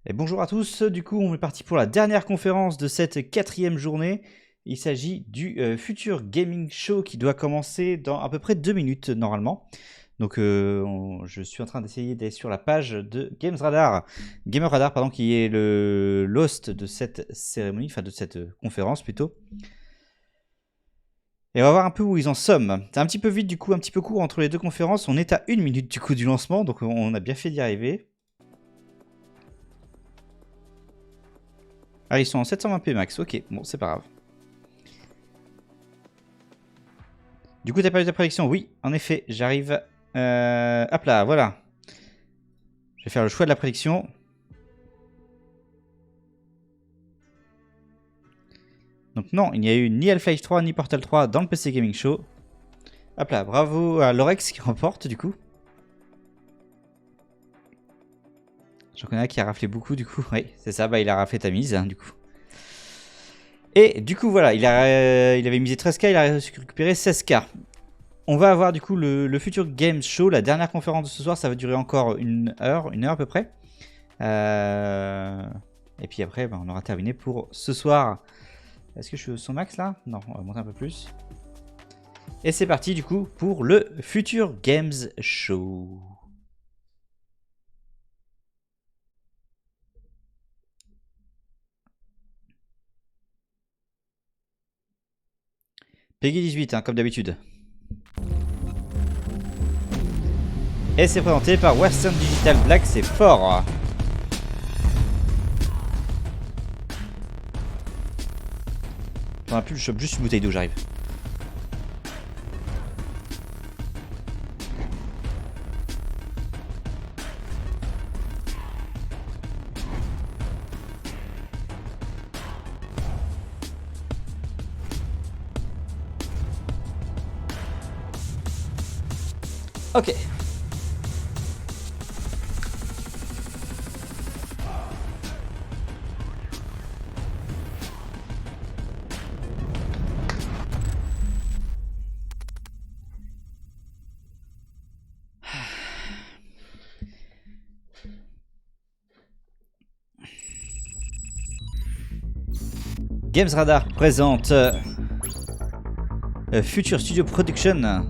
Et bonjour à tous, du coup on est parti pour la dernière conférence de cette quatrième journée. Il s'agit du futur gaming show qui doit commencer dans à peu près 2 minutes normalement. Donc je suis en train d'essayer d'aller sur la page de Gamer Radar pardon, qui est le l'host de cette cérémonie, enfin de cette conférence plutôt. Et on va voir un peu où ils en sont. C'est un petit peu vite du coup, un petit peu court entre les deux conférences. On est à 1 minute du coup du lancement, donc on a bien fait d'y arriver. Ah, ils sont en 720p max, ok, bon, c'est pas grave. Du coup, t'as pas eu ta prédiction? Oui, en effet, j'arrive. Hop là, voilà. Je vais faire le choix de la prédiction. Donc, non, il n'y a eu ni Half-Life 3 ni Portal 3 dans le PC Gaming Show. Hop là, bravo à Lorex qui remporte du coup. J'en connais un qui a raflé beaucoup du coup. Oui, c'est ça, bah il a raflé ta mise hein, du coup. Et du coup, voilà, il avait misé 13K, il a récupéré 16K. On va avoir du coup le futur Games Show, la dernière conférence de ce soir, ça va durer encore une heure à peu près. Et puis après, bah, on aura terminé pour ce soir. Est-ce que je suis au son max là? Non, on va monter un peu plus. Et c'est parti du coup pour le futur Games Show. Peggy 18, hein, comme d'habitude. Et c'est présenté par Western Digital Black, c'est fort. J'en ai plus, je chope juste une bouteille d'eau, j'arrive. Ok. Games Radar présente Future Studio Production.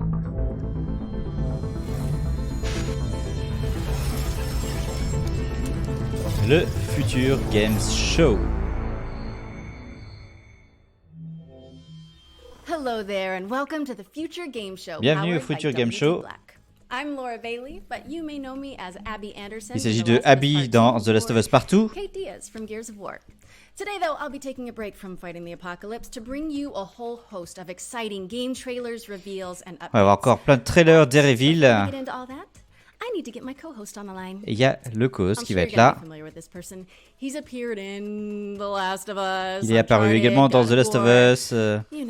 Le futur Games Show. Hello there and welcome to the Future Game Show. Bienvenue au Future Game Show. I'm Laura Bailey, but you may know me as Abby Anderson. Il s'agit de Abby dans The Last of Us Partout. Kate Diaz from Gears of War. Today, though, I'll be taking a break from fighting the apocalypse to bring you a whole host of exciting game trailers, reveals, and updates. On va avoir encore plein de trailers, des reveals. I need to get my co-host on the line. Et il y a le co-host qui va être là. He's appeared in The Last of Us. Il est apparu également dans The Last of Us,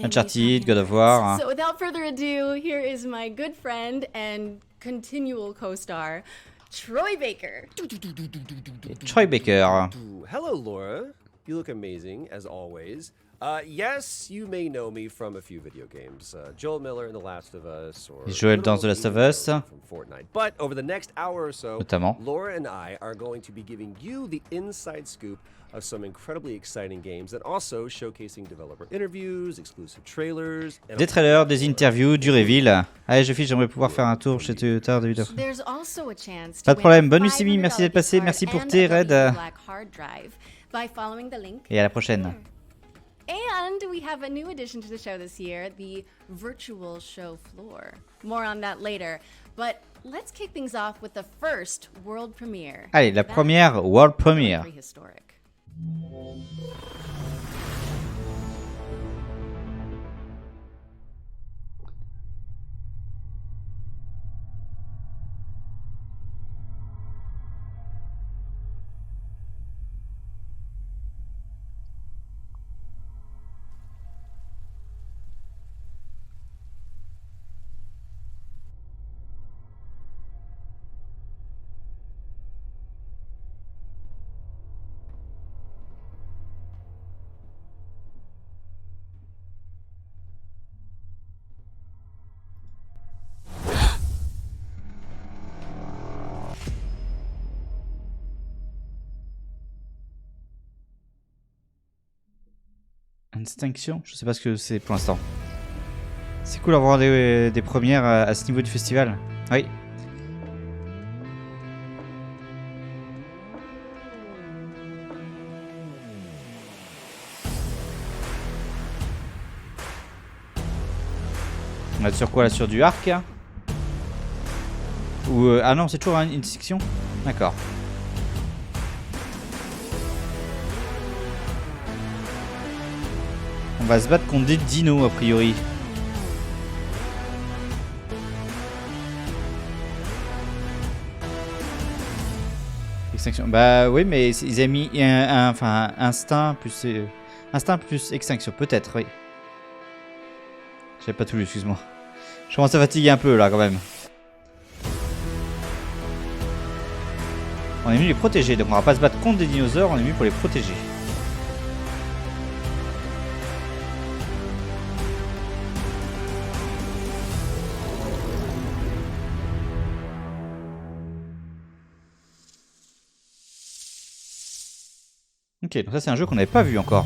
Uncharted, God of War. So without further ado, here is my good friend and continual co-star, Troy Baker. Troy Baker. Hello, Laura. You look amazing, as always. Yes, you may know me from a few video games. Joel Miller in The Last of Us, or Joel dans The Last of Us. From Fortnite. But over the next hour or so, notamment, Laura and I are going to be giving you the inside scoop of some incredibly exciting games and also showcasing developer interviews, exclusive trailers. Des trailers, des interviews, du reveal. Allez, je fiche, j'aimerais pouvoir faire un tour chez Twitter de vidéo. Pas de problème. Bonne nuit, Simi. Merci d'être passé. Merci pour tes raids. Et à la prochaine. And we have a new addition to the show this year, the virtual show floor. More on that later. But let's kick things off with the first world premiere. Allez, la première world premiere. Extinction, je sais pas ce que c'est pour l'instant. C'est cool d'avoir des premières à ce niveau du festival. Oui. On va être sur quoi là? Sur du arc hein? Ou ah non, c'est toujours une section. D'accord. On va se battre contre des dinos a priori. Extinction. Bah oui, mais ils avaient mis enfin instinct plus extinction, peut-être, oui. J'avais pas tout lu, excuse-moi. Je commence à fatiguer un peu là quand même. On est venu les protéger, donc on va pas se battre contre des dinosaures, on est venu pour les protéger. Ok, donc ça c'est un jeu qu'on n'avait pas vu encore.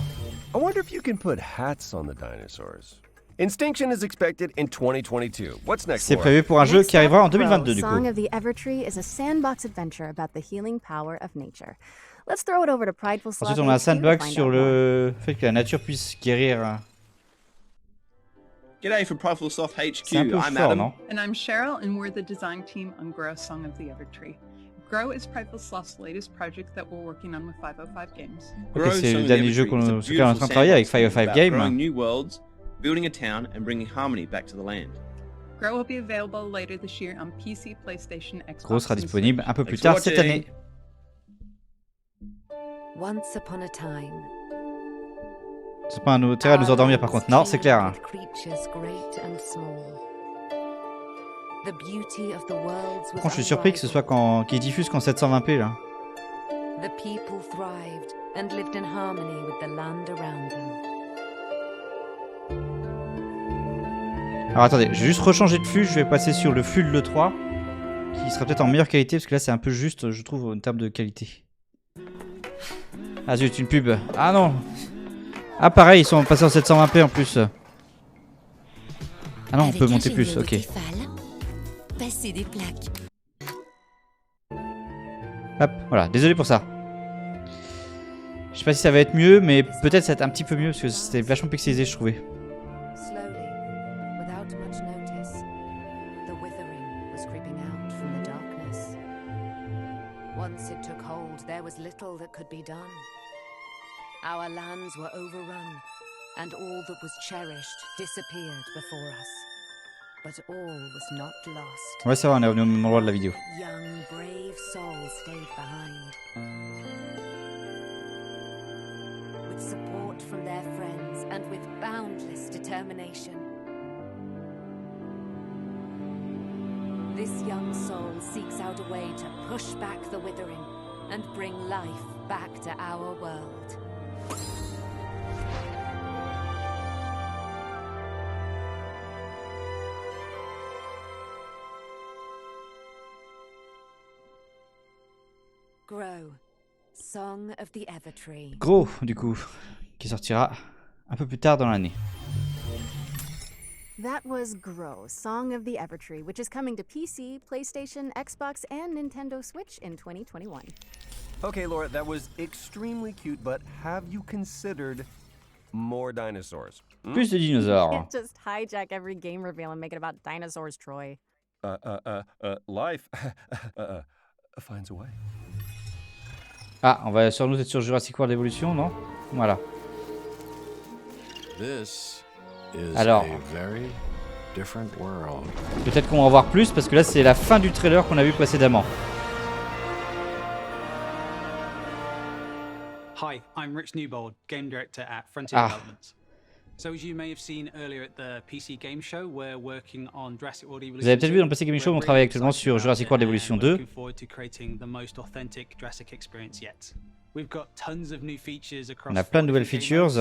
I wonder if you can put hats on the dinosaurs. Extinction is expected in 2022. What's next? C'est prévu pour un jeu qui arrivera en 2022 du coup. Song of the Evertree is a sandbox adventure about the healing power of nature. Let's throw it over to Prideful Sloth. Ensuite on a un sandbox sur le fait que la nature puisse guérir. G'day from Prideful Sloth HQ. C'est un peu I'm fort, Adam. non? And I'm Cheryl, and we're the design team on Grow Song of the Evertree. Grow is Prideful Sloth's latest project that we're working on with 505 Games. Ok, c'est le dernier jeu sur lequel on est en train de travailler avec 505 Games. Growing new worlds, building a town, and bringing harmony back to the land. Grow will be available later this year on PC, PlayStation, Xbox. Gros sera and disponible Switch. un peu plus Thanks tard for cette watching. année. Once upon a time, C'est pas un intérêt à nous endormir par contre. Non, c'est clair. creatures great and small. The beauty of the worlds was Franchement, je suis surpris que ce soit qu'il diffuse qu'en 720p là. The people thrived and lived in harmony with the land around them. Alors attendez, je vais juste rechanger de flux. Je vais passer sur le flux de l'E3 qui sera peut-être en meilleure qualité parce que là c'est un peu juste, je trouve, en termes de qualité. Ah zut, une pub. Ah non. Ah pareil, ils sont passés en 720p en plus. Ah non, on peut monter plus, ok. Passer des plaques. Hop, voilà, désolé pour ça. Je sais pas si ça va être mieux, mais peut-être ça va être un petit peu mieux parce que c'était vachement pixelisé, je trouvais. Slowly, without much notice, the withering was creeping out from the darkness. Once it took hold, there was little that could be done. Our lands were overrun, and all that was cherished disappeared before us. But all was not lost. Ouais, ça va, on est revenu au même endroit de la vidéo. Young, brave souls stayed behind. With support from their friends and with boundless determination. This young soul seeks out a way to push back the withering and bring life back to our world. Grow, Song of the Evertree. Gros, du coup, qui sortira un peu plus tard dans l'année. That was Grow, Song of the Evertree, which is coming to PC, PlayStation, Xbox, and Nintendo Switch in 2021. Okay, Laura, that was extremely cute, but have you considered more dinosaurs? Plus de dinosaures. Can't just hijack every game reveal and make it about dinosaurs, Troy. Life finds a way. Ah, on va sur nous être sur Jurassic World Evolution, non? Voilà. Alors, peut-être qu'on va en voir plus parce que là c'est la fin du trailer qu'on a vu précédemment. Hi, I'm Rich Newbold, game director at Frontier Developments. So as you may have seen earlier at the PC Game Show, we're working on Jurassic World Evolution. Vous avez peut-être vu dans le PC Game Show, on travaille actuellement sur Jurassic World Evolution 2. Looking forward to creating the most authentic Jurassic experience yet. We've got tons of new features across. On a plein de nouvelles features.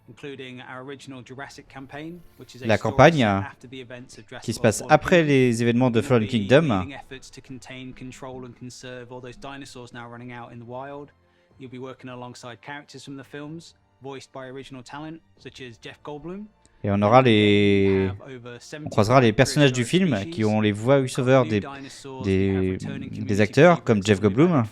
Including our original Jurassic campaign, which is a La campagne qui se passe après les événements de Fallen Kingdom. Efforts to contain, control and conserve all those dinosaurs now running out in the wild. You'll be working alongside characters from the films, voiced by original talent such as Jeff Goldblum. Et on aura on croisera les personnages du film qui ont les voice-over des acteurs comme Jeff Goldblum.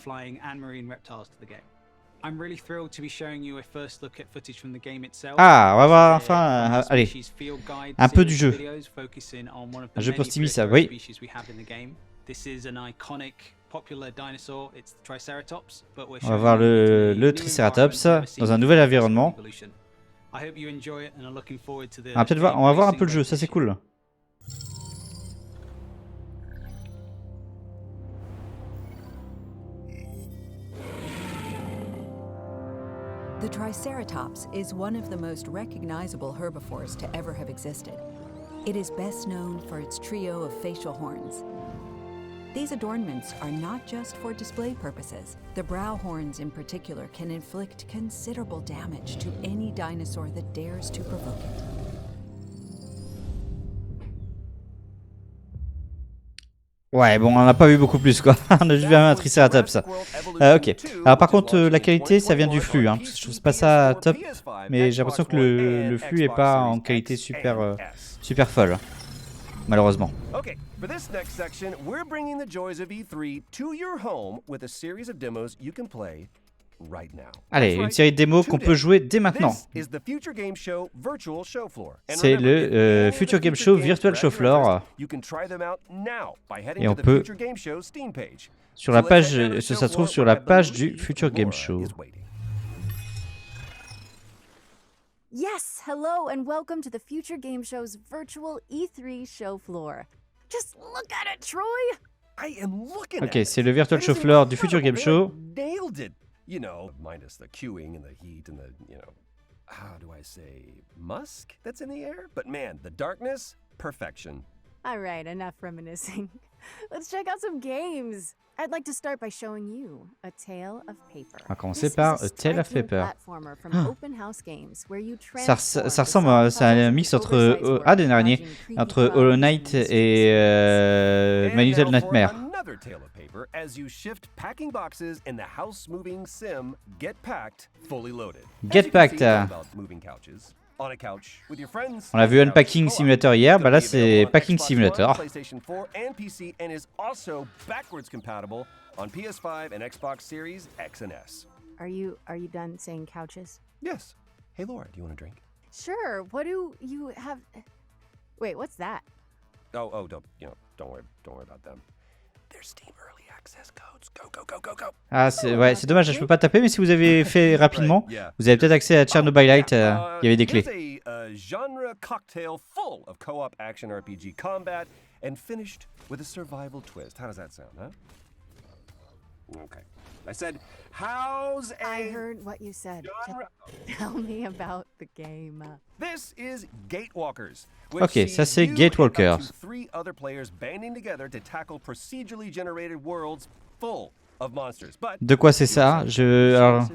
Ah, on va voir enfin, allez, un peu du jeu. Un jeu pour Timmy, oui. On va voir le Triceratops dans un nouvel environnement. On va peut-être voir, on va voir un peu le jeu, ça c'est cool. The Triceratops is one of the most recognizable herbivores to ever have existed. It is best known for its trio of facial horns. These adornments are not just for display purposes. The brow horns in particular can inflict considerable damage to any dinosaur that dares to provoke it. Ouais, bon, on n'a pas vu beaucoup plus, quoi. On a juste vu un Triceratops. Ok. Alors, par contre, la qualité, ça vient du flux. Hein. Je trouve pas ça top, mais j'ai l'impression que le flux est pas en qualité super folle, malheureusement. Okay, for this next section, we're bringing the joys of E3 to your home with a series of demos you can play right now. Allez, une série de démos qu'on peut jouer dès maintenant. C'est le Future Game Show Virtual Show Floor. Et on peut sur la page, ça se trouve sur la page du Future Game Show. Yes, hello and welcome to the Future Game Show's virtual E3 show floor. Just look at it, Troy. I am looking Ok, c'est le Virtual Show Floor du Future Game Show. Nailed it. You know, minus the queuing and the heat and the, you know, how do I say, musk that's in the air? But man, the darkness, perfection. All right, enough reminiscing. Let's check out some games. I'd like to start by showing you A Tale of Paper. On va commencer par A Tale of Paper. Ça ressemble à un mix entre entre Hollow Knight et My Little Nightmare. Another Tale of Paper as you shift packing boxes in the house-moving sim Get Packed, fully loaded. Get Packed. On a vu Unpacking Simulator hier, bah là c'est Packing Simulator. PlayStation 4 and PC and is also backwards compatible on PS5 and Xbox Series X and S. Are you done saying couches? Yes. Hey Laura, do you want a drink? Sure. What do you have? Wait, what's that? Oh, don't worry about them. There's Steam Early Access codes. Go. Ah, c'est dommage, je peux pas taper, mais si vous avez fait rapidement, vous avez peut-être accès à Chernobylite, il y avait des clés. A genre cocktail full of co-op action RPG combat and finished with a survival twist. How does that sound, huh? Okay. I said, how's a... I heard what you said. Tell me about the game. This is Gatewalkers. Ok, ça c'est Gatewalkers. Three other players banding together to tackle procedurally generated worlds full of monsters. But de quoi c'est ça? Alors,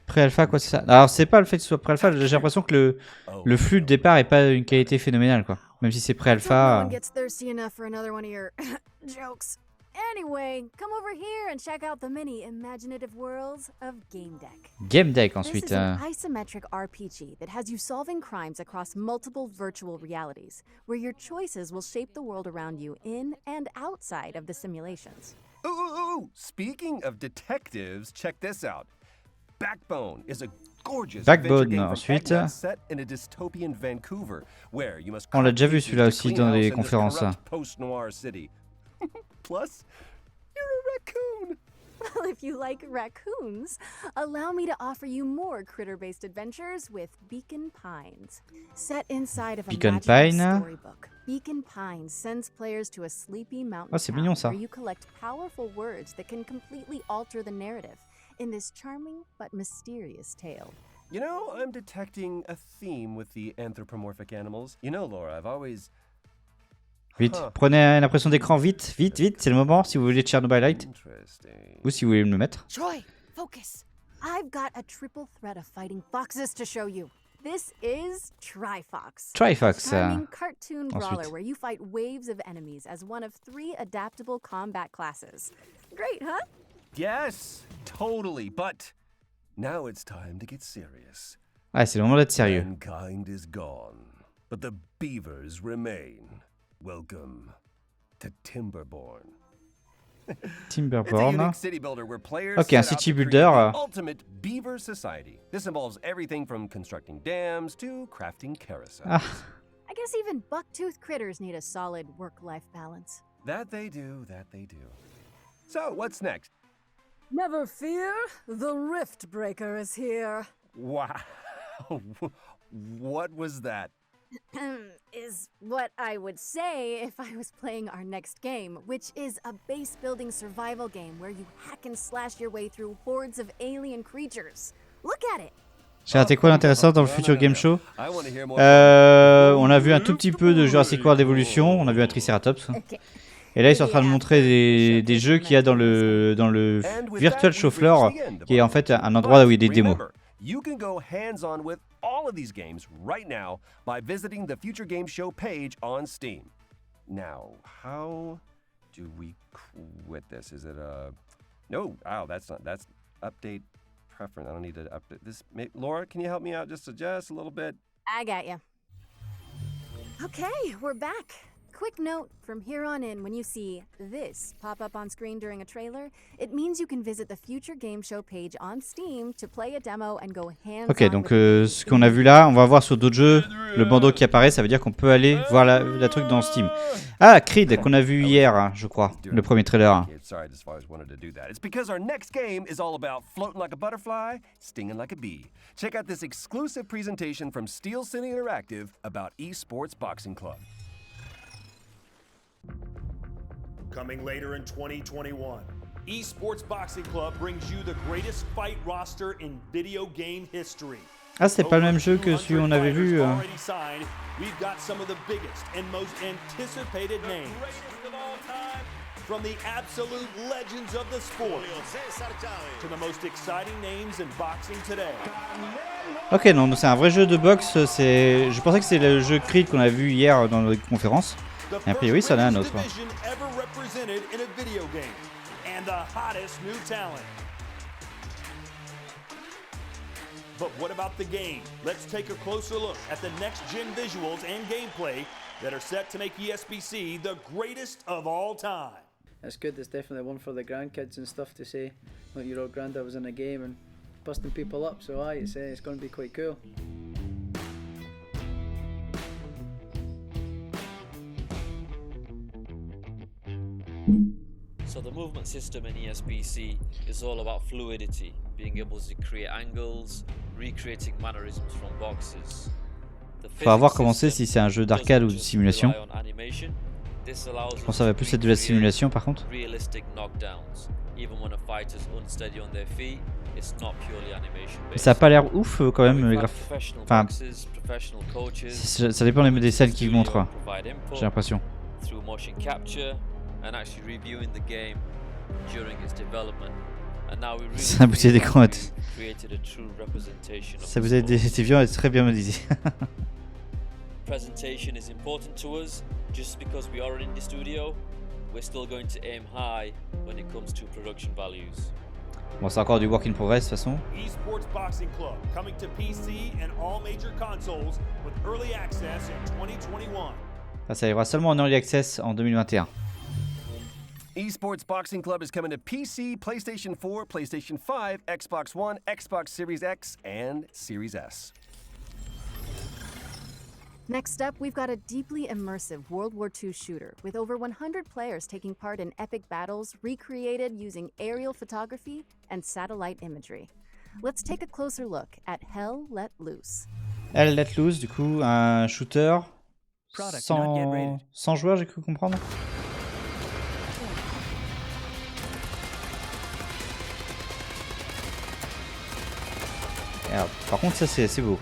pré-alpha, quoi c'est ça? Alors c'est pas le fait que ce soit pré-alpha, j'ai l'impression que le flux de départ est pas une qualité phénoménale, quoi. Même si c'est pré-alpha. Anyway, come over here and check out the many imaginative worlds of Game Deck. Game Deck ensuite. This is an isometric RPG that has you solving crimes across multiple virtual realities, where your choices will shape the world around you in and outside of the simulations. Ooh. Speaking of detectives, check this out. Backbone is a gorgeous Backbone ensuite. set in a dystopian Vancouver, where you must on l'a déjà vu celui-là aussi dans les conférences. Post-noir city. Plus, you're a raccoon. Well, if you like raccoons, allow me to offer you more critter-based adventures with Beacon Pines. Set inside of a Beacon magical Pine. storybook, Beacon Pines sends players to a sleepy mountain Oh, c'est mignon, ça. where you collect powerful words that can completely alter the narrative in this charming but mysterious tale. You know, I'm detecting a theme with the anthropomorphic animals. You know, Laura, I've always... Vite, prenez une impression d'écran vite, c'est le moment si vous voulez Chernobylite. Ou si vous voulez me le mettre. Troy, focus. I've got a triple threat of fighting foxes to show you. This is Trifox. Trifox. Charming cartoon brawler where you fight waves of enemies as one of 3 adaptable combat classes. Great, huh? Yes, totally, but Now it's time to get serious. Ah, c'est le moment d'être sérieux. Mankind is gone, but the beavers remain. Welcome to Timberborn. Timberborn. Ok, un city builder. Ultimate beaver society. This involves everything from constructing dams to crafting carousels. Ah. I guess even buck-toothed critters need a solid work-life balance. That they do, that they do. So, what's next? Never fear, the Rift Breaker is here. Wow. What was that? Is what I would say if I was playing our next game, which is a base-building survival game where you hack and slash your way through hordes of alien creatures. Look at it. J'ai raté quoi d'intéressant dans le futur game show? On a vu un tout petit peu de Jurassic World Evolution, on a vu un Triceratops. Et là, ils sont en train de montrer des jeux qu'il y a dans le Virtual Show Floor, qui est en fait un endroit où il y a des démos. You can go hands-on with all of these games right now by visiting the Future Game Show page on Steam. Now, how do we quit this? Is it a... No, that's update preference. I don't need to update this. Laura, can you help me out just a little bit? I got you. Okay, we're back. Quick note, from here on in, when you see this pop up on screen during a trailer, it means you can visit the Future Game Show page on Steam to play a demo and go hands-on. Ok, donc ce qu'on a vu là, on va voir sur d'autres jeux, le bandeau qui apparaît, ça veut dire qu'on peut aller voir la truc dans Steam. Ah, Creed, qu'on a vu hier, hein, je crois, le premier trailer. Sorry, this far as wanted to do that. It's because our next game is all about floating like a butterfly, stinging like a bee. Check out this exclusive presentation from Steel City Interactive about Esports Boxing Club. Coming later in 2021, Esports Boxing Club brings you the greatest fight roster in video game history. Ah, c'est pas le même jeu que celui qu'on avait vu. We've got some of the biggest and most anticipated names. From the absolute legends of the sport to the most exciting names in boxing today. Ok, non, c'est un vrai jeu de boxe. Je pensais que c'est le jeu Creed qu'on a vu hier dans notre conférence. Et a priori, ça en a un autre. But what about the game? Let's take a closer look at the next-gen visuals and gameplay that are set to make ESBC the greatest of all time. It's good. It's definitely one for the grandkids and stuff to say, like your old granddad was in a game and busting people up. So it's going to be quite cool. So the movement system in ESBC is all about fluidity, being able to create angles, recreating mannerisms from boxes. Faudra voir comment c'est, si c'est un jeu d'arcade ou de simulation. Je pense que ça va plus être de la simulation par contre. Mais ça a pas l'air ouf quand même. Enfin, ça dépend des scènes qu'ils montrent. J'ai l'impression. Sa bouteille d'écran est... Sa bouteille d'évian est très bien modélisée. Presentation is important to us. Just because we are an indie studio, we're still going to aim high when it comes to production values. Bon, c'est encore du work in progress de toute façon. Esports Boxing Club coming to PC and all major consoles with early access in 2021. Ça arrivera seulement en early access en 2021. Esports Boxing Club is coming to PC, PlayStation 4, PlayStation 5, Xbox One, Xbox Series X, and Series S. Next up, we've got a deeply immersive World War II shooter with over 100 players taking part in epic battles recreated using aerial photography and satellite imagery. Let's take a closer look at Hell Let Loose. Hell Let Loose, du coup, un shooter sans joueurs, j'ai cru comprendre. Alors, par contre, ça c'est assez beau.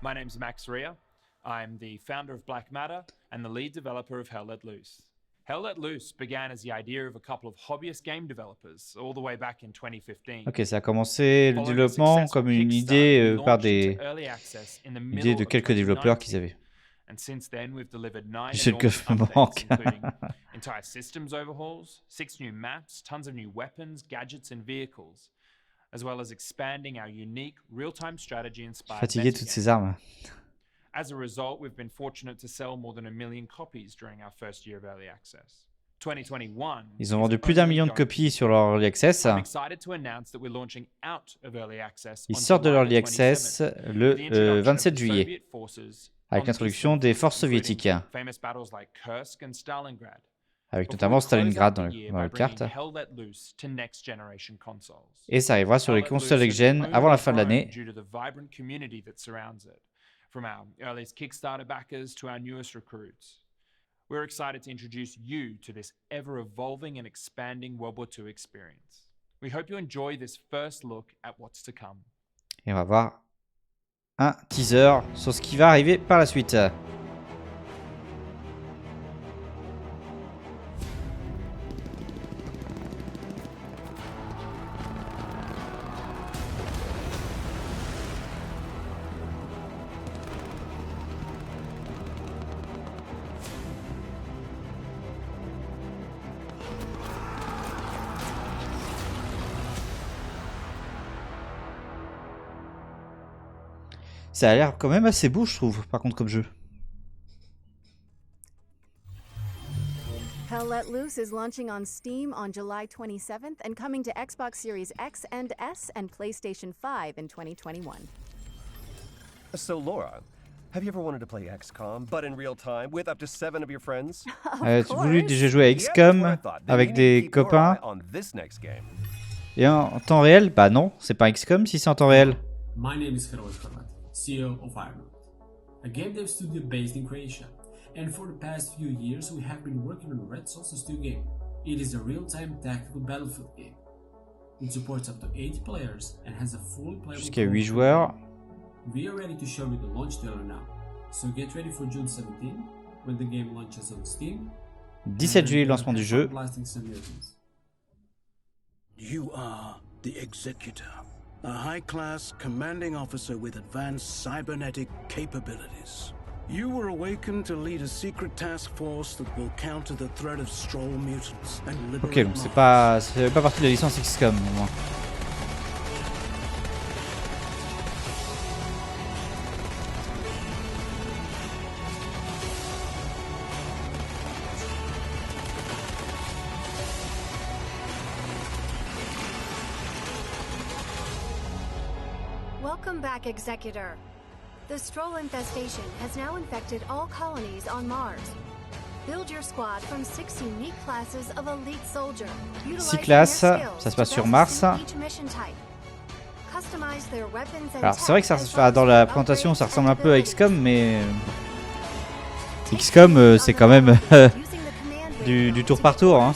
My name's Max Rea. I'm the founder of Black Matter and the lead developer of Hell Let Loose. Hell Let Loose began as the idea of a couple of hobbyist game developers all the way back in 2015. Ok, ça a commencé le développement comme une idée par des idées de quelques développeurs qu'ils avaient. And since then, we've delivered 9 C'est le que je me updates, including entire systems overhauls, 6 new maps, tons of new weapons, gadgets, and vehicles. as well as expanding our unique real-time strategy-inspired Fatigué toutes ces armes. As a result, we've been fortunate to sell more than 1 million copies during our first year of early access. 2021. Ils ont vendu plus d'1 million de copies sur leur early access. I'm excited to announce that we're launching out of early access. Ils sortent de l'early access le 27 juillet avec l'introduction des forces soviétiques, Famous battles like Kursk and Stalingrad. avec notamment Stalingrad dans la carte. Et ça arrivera sur les consoles next-gen avant la fin de l'année. From our earliest Kickstarter backers to our newest recruits. We're excited to introduce you to this ever-evolving and expanding World War II experience. We hope you enjoy this first look at what's to come. Et on va voir un teaser sur ce qui va arriver par la suite. Ça a l'air quand même assez beau, je trouve, par contre, comme jeu. Hell Let Loose is launching on Steam on July 27th and coming to Xbox Series X and S and PlayStation 5 in 2021. So, Laura, have you ever wanted to play XCOM, but in real time, with up to 7 of your friends? Tu voulu déjà jouer à XCOM avec des copains et en temps réel? Bah non, c'est pas XCOM si c'est en temps réel. My name is Créateur, CEO of Ironwood, a game dev studio based in Croatia, and for the past few years we have been working on Red Solstice 2 game. It is a real-time tactical battlefield game. It supports up to 8 players and has a fully playable jusqu'à 8 joueurs. We are ready to show you the launch trailer now, so get ready for June 17 when the game launches on Steam. 17 juillet, lancement du jeu. You are the Executor. A high-class commanding officer with advanced cybernetic capabilities. You were awakened to lead a secret task force that will counter the threat of Stroll mutants and liberate Ok, donc c'est pas partie de la licence XCOM au moins. Welcome back, Executor. The Stroll infestation has now infected all colonies on Mars. Build your squad from 6 unique classes of elite soldier. 6 classes, ça se passe sur Mars. Alors c'est vrai que ça, dans la présentation ça ressemble un peu à XCOM, mais XCOM c'est quand même du tour par tour. Hein.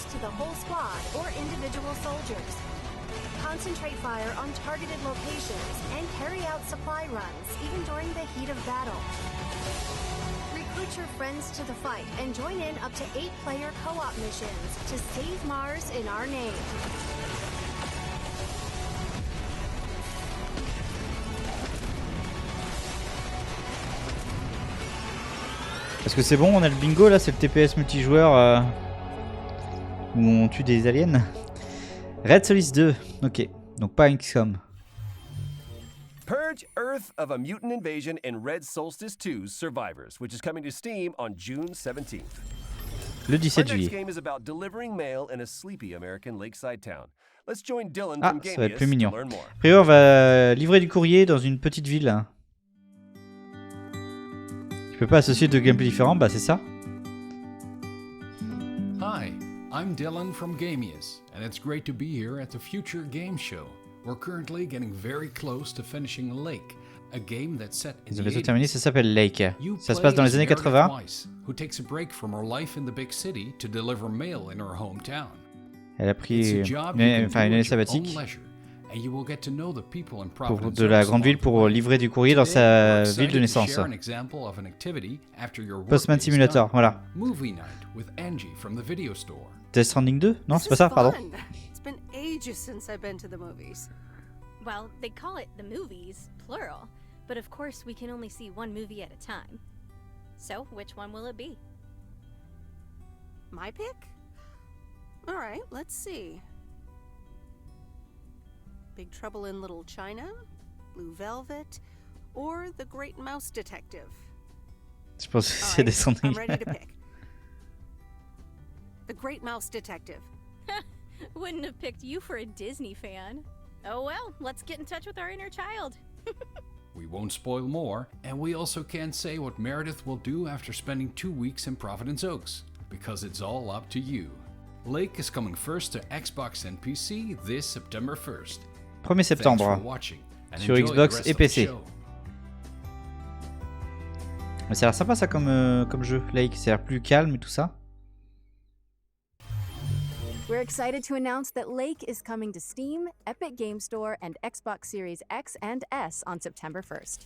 Concentrate fire on targeted locations and carry out supply runs even during the heat of battle. Recruit your friends to the fight and join in up to 8-player co-op missions to save Mars in our name. Est-ce que c'est bon, on a le bingo là, c'est le TPS multijoueur où on tue des aliens. Red Solstice 2, ok, donc pas XCOM. Purge Earth of a mutant invasion in Red Solstice 2's Survivors, which is coming to Steam on June 17th. Le 17 juillet. This game is about delivering mail in a sleepy American lakeside town. Let's join Dylan Ah, from ça va être plus Gamius mignon. to learn more. Après, on va livrer du courrier dans une petite ville. Tu peux pas associer deux gameplays différents, bah c'est ça. Hi, I'm Dylan from Gamius, and it's great to be here at the Future Game Show. We're currently getting very close to finishing Lake, a game that's set in Ils ont the bientôt 80s. terminé, ça s'appelle Lake. You Ça se passe dans les play années as Meredith 80. Weiss, who takes a break from her life in the big city to deliver mail in her hometown. Elle a It's pris a job une you can do année at your own sabbatique leisure, and you will get to know the people in pour Providence de la Hills grande ville along the pour way. livrer du courrier dans Today, sa we're ville excited de to naissance. share an example of an activity after your Postman workday is Simulator, done. voilà. Movie night with Angie from the video store. Death Stranding 2? Non, c'est pas ça, pardon. It's been ages since I've been to the movies. Well, they call it the movies, plural, but of course we can only see one movie at a time. So, which one will it be? My pick? All right, let's see. Big Trouble in Little China, Blue Velvet, or The Great Mouse Detective? Je pense que c'est des I'm ready to pick. The Great Mouse Detective. Wouldn't have picked you for a Disney fan. Oh well, let's get in touch with our inner child. We won't spoil more, and we also can't say what Meredith will do after spending 2 weeks in Providence Oaks, because it's all up to you. Lake is coming first to Xbox and PC this September 1st. 1er septembre sur Xbox et PC. Mais ça a l'air sympa ça comme jeu, Lake, ça a l'air plus calme et tout ça. We're excited to announce that Lake is coming to Steam, Epic Game Store, and Xbox Series X and S on September 1st.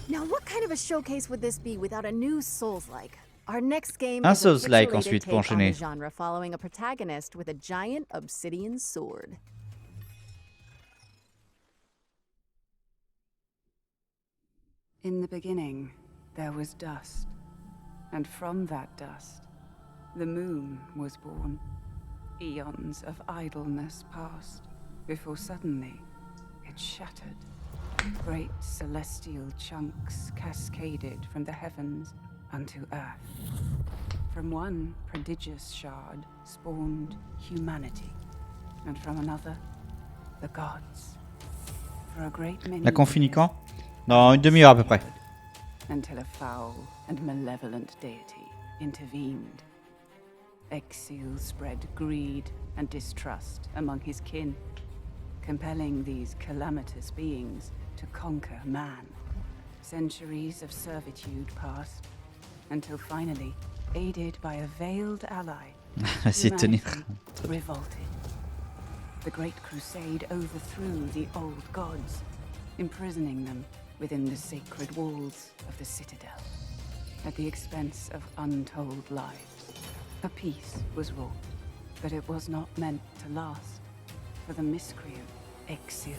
Now, what kind of a showcase would this be without a new Souls-like? Our next game Un is a Souls-like pixelated ensuite take pour on the enchaîner. genre following a protagonist with a giant obsidian sword. In the beginning, there was dust, and from that dust, the moon was born. Eons of idleness passed, before suddenly it shattered. Great celestial chunks cascaded from the heavens unto earth. From one prodigious shard spawned humanity, and from another, the gods. For a great many La conf finit quand? Dans une demi-heure à peu près. Until a foul and malevolent deity intervened. Exil spread greed and distrust among his kin, compelling these calamitous beings to conquer man. Centuries of servitude passed, until finally, aided by a veiled ally, soutenir. revolted. The Great Crusade overthrew the old gods, imprisoning them within the sacred walls of the Citadel, at the expense of untold lives. A peace was wrought, but it was not meant to last, for the miscreant Exil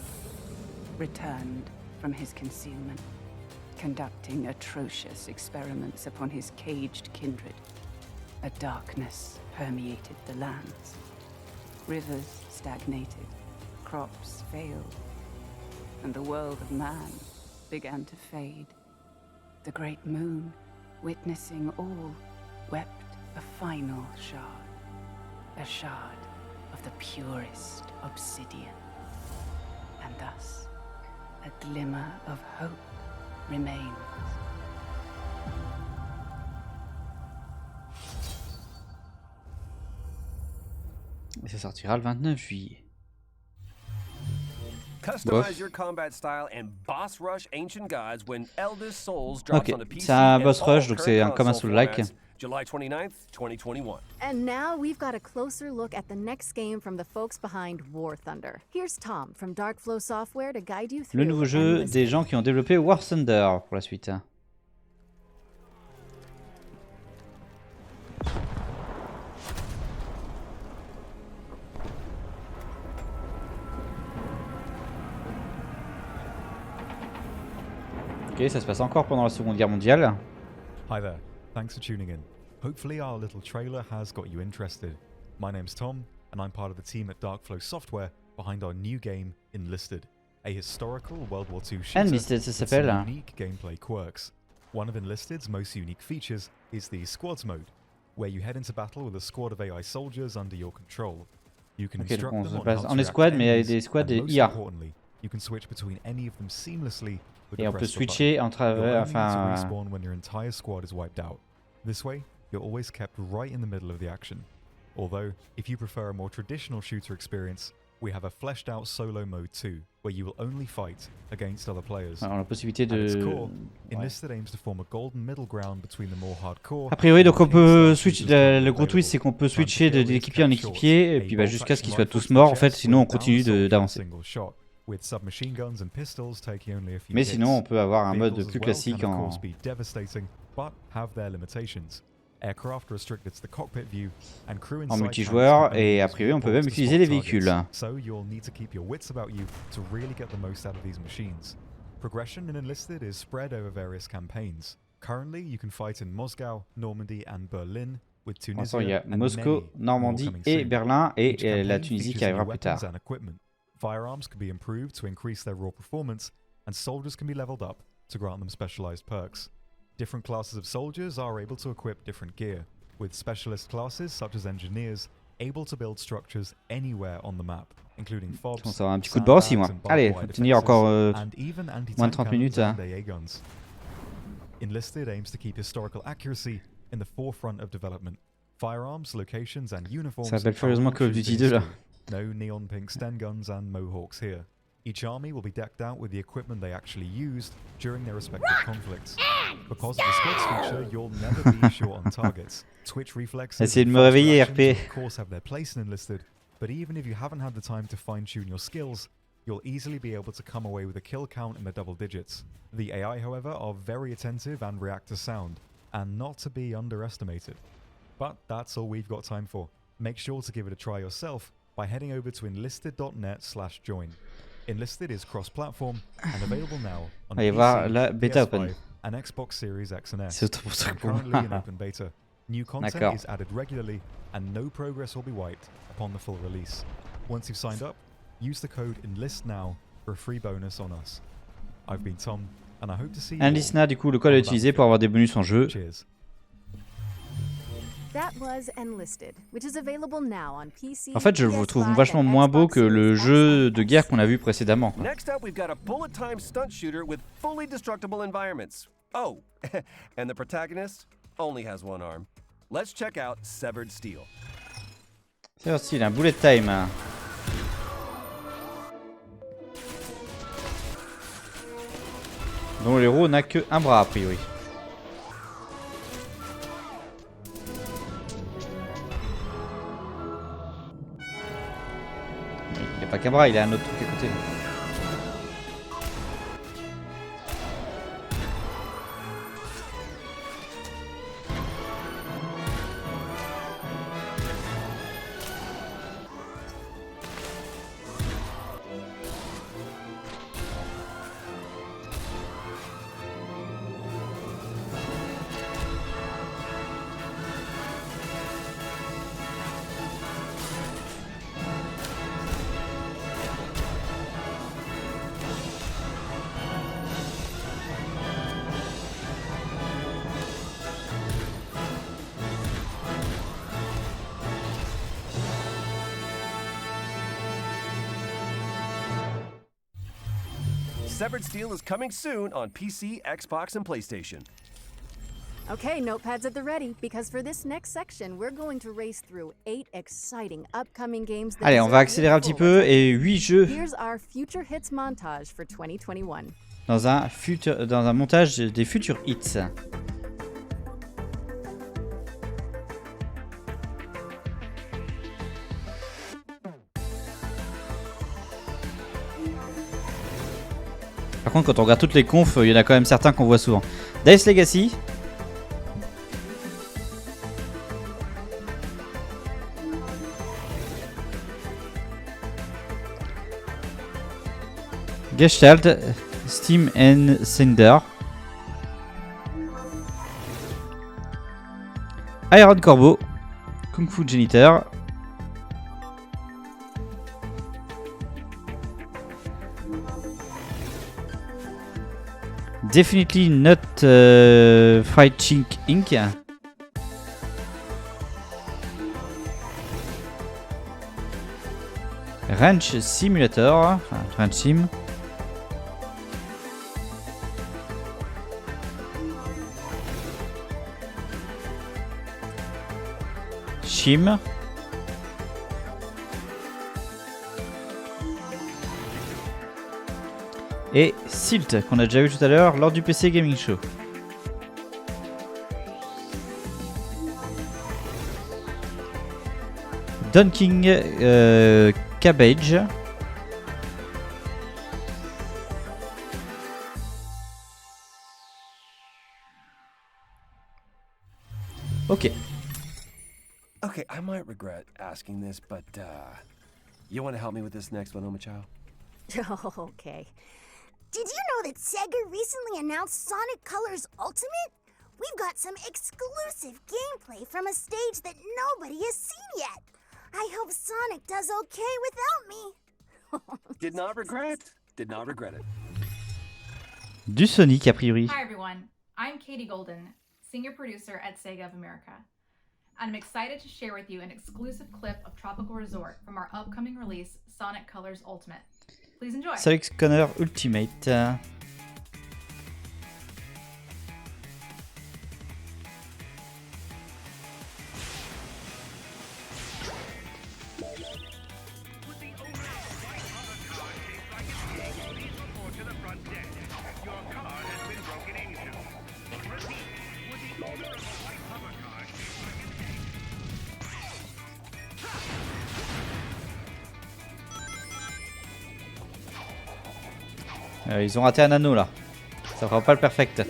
returned from his concealment, conducting atrocious experiments upon his caged kindred. A darkness permeated the lands. Rivers stagnated, crops failed, and the world of man began to fade. The great moon, witnessing all, wept a final shard. A shard of the purest obsidian. And thus, a glimmer of hope remains. Et ça sortira le 29 juillet. Customize your combat style and boss rush ancient gods when Eldest Souls drops Ok, on the PC c'est un and boss all rush, donc c'est current comme un console Soul-like. formats, July 29th, 2021. And now we've got a closer look at the next game from the folks behind War Thunder. Here's Tom from Darkflow Software to guide you through Le nouveau jeu des gens qui ont développé War Thunder pour la suite. Ok, ça se passe encore pendant la Seconde Guerre mondiale. Hi there, thanks for tuning in. Hopefully our little trailer has got you interested. My name's Tom, and I'm part of the team at Darkflow Software behind our new game, Enlisted, a historical World War II shooter Enlisted, ça with some s'appelle. unique gameplay quirks. One of Enlisted's most unique features is the Squads mode, where you head into battle with a squad of AI soldiers under your control. You can Ok, instruct donc on them se on passe how en to escouade, react mais il y a enemies, des squads and most IA. importantly, you can switch between any of them seamlessly with Et the on peut press of a switcher button. en travers, You'll only need to enfin, respawn when your entire squad is wiped out. This way, you're always kept right in the middle of the action. Although, if you prefer a more traditional shooter experience, we have a fleshed out solo mode too, where you will only fight against other players. Alors, la possibilité At its de. core, Enlisted aims to form a golden middle ground between the more hardcore. A priori, donc on peut switch. switcher. Le gros twist, c'est qu'on peut switcher d'équipier en équipier, et puis bah, jusqu'à ce qu'ils soient tous morts en fait. Sinon, on continue d'avancer. Mais sinon, on peut avoir un mode plus classique en. En multijoueur, et a priori, on peut même utiliser les véhicules. Progression in Enlisted is spread over various campaigns. Currently, you can fight in Moscow, Normandy, and Berlin, with Tunisia Il y a and Moscou, many more Normandie coming et soon. Berlin, Each et la campaign Tunisie qui features arrivera new plus tard. weapons and equipment. Firearms can be improved to increase their raw performance, and soldiers can be leveled up to grant them specialized perks. Different classes of soldiers are able to equip different gear, with specialist classes such as engineers able to build structures anywhere on the map, including fobs, Ça va un petit coup de bras aussi, moi. Allez, faut tenir encore and even moins de 30 minutes. and AA guns. Enlisted aims to keep historical accuracy in the forefront of development. Firearms, locations, and uniforms. Ça s'appelle furieusement Call of Duty 2 là. No neon pink Sten guns and mohawks here. Each army will be decked out with the equipment they actually used during their respective conflicts. Because of the squads feature, you'll never be short on targets. Twitch reflexes Essayez de me réveiller, RP. of course have their place in Enlisted, but even if you haven't had the time to fine-tune your skills, you'll easily be able to come away with a kill count in the double digits. The AI, however, are very attentive and react to sound, and not to be underestimated. But that's all we've got time for. Make sure to give it a try yourself by heading over to enlisted.net/join. Enlisted is cross-platform and available now on Allez PC, voir la bêta PS5, open. and Xbox Series X and S. C'est pour ça And pour currently moi. in open beta. New content D'accord. is added regularly, and no progress will be wiped upon the full release. Once you've signed up, use the code ENLISTNOW for a free bonus on us. I've been Tom, and I hope to see you all Enlistna, du coup, le code à on utiliser pour avoir des bonus en jeu. Cheers. That was Enlisted, which is available now on PC. En fait, je le trouve vachement moins beau que le jeu de guerre qu'on a vu précédemment. Next up, we've got a bullet time stunt shooter with fully destructible environments. Oh, and the protagonist only has one arm. Let's check out Severed Steel. C'est aussi, il a un bullet time. Dont l'héros n'a que un bras, a priori. Il n'a pas qu'un bras, il a un autre truc à côté. Severed Steel is coming soon on PC, Xbox, and PlayStation. Okay, notepads at the ready, because for this next section, we're going to race through 8 exciting upcoming games. Allez, on va accélérer un petit peu et 8 jeux Here's our future hits montage for 2021. dans un montage des futurs hits. Par contre, quand on regarde toutes les confs, il y en a quand même certains qu'on voit souvent. Dice Legacy. Gestalt, Steam and Cinder. Iron Corbeau, Kung Fu Janitor. Definitely not Fighting Inc. Ranch Simulator, enfin Ranch Sim. Shim. Et Silt, qu'on a déjà vu tout à l'heure lors du PC Gaming Show. Dunking Cabbage. Ok. Okay, I might regret asking this, but you want to help me with this next one, Omichao? Okay. Did you know that Sega recently announced Sonic Colors Ultimate? We've got some exclusive gameplay from a stage that nobody has seen yet. I hope Sonic does okay without me. Did not regret it. Du Sonic a priori. Hi everyone, I'm Katie Golden, senior producer at Sega of America. And I'm excited to share with you an exclusive clip of Tropical Resort from our upcoming release, Sonic Colors Ultimate. Please enjoy. Sonic Colors Ultimate. Ils ont raté un anneau là. Ça fera pas le perfect.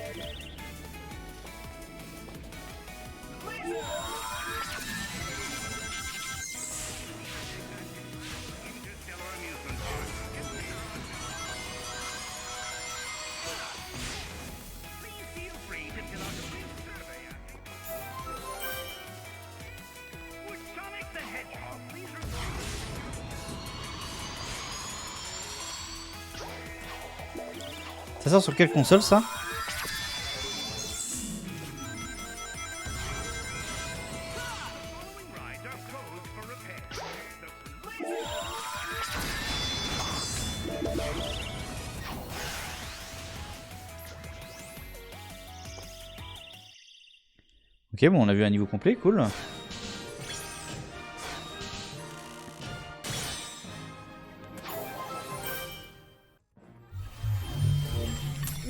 Ça sort sur quelle console ça? Ok, bon, on a vu un niveau complet, cool.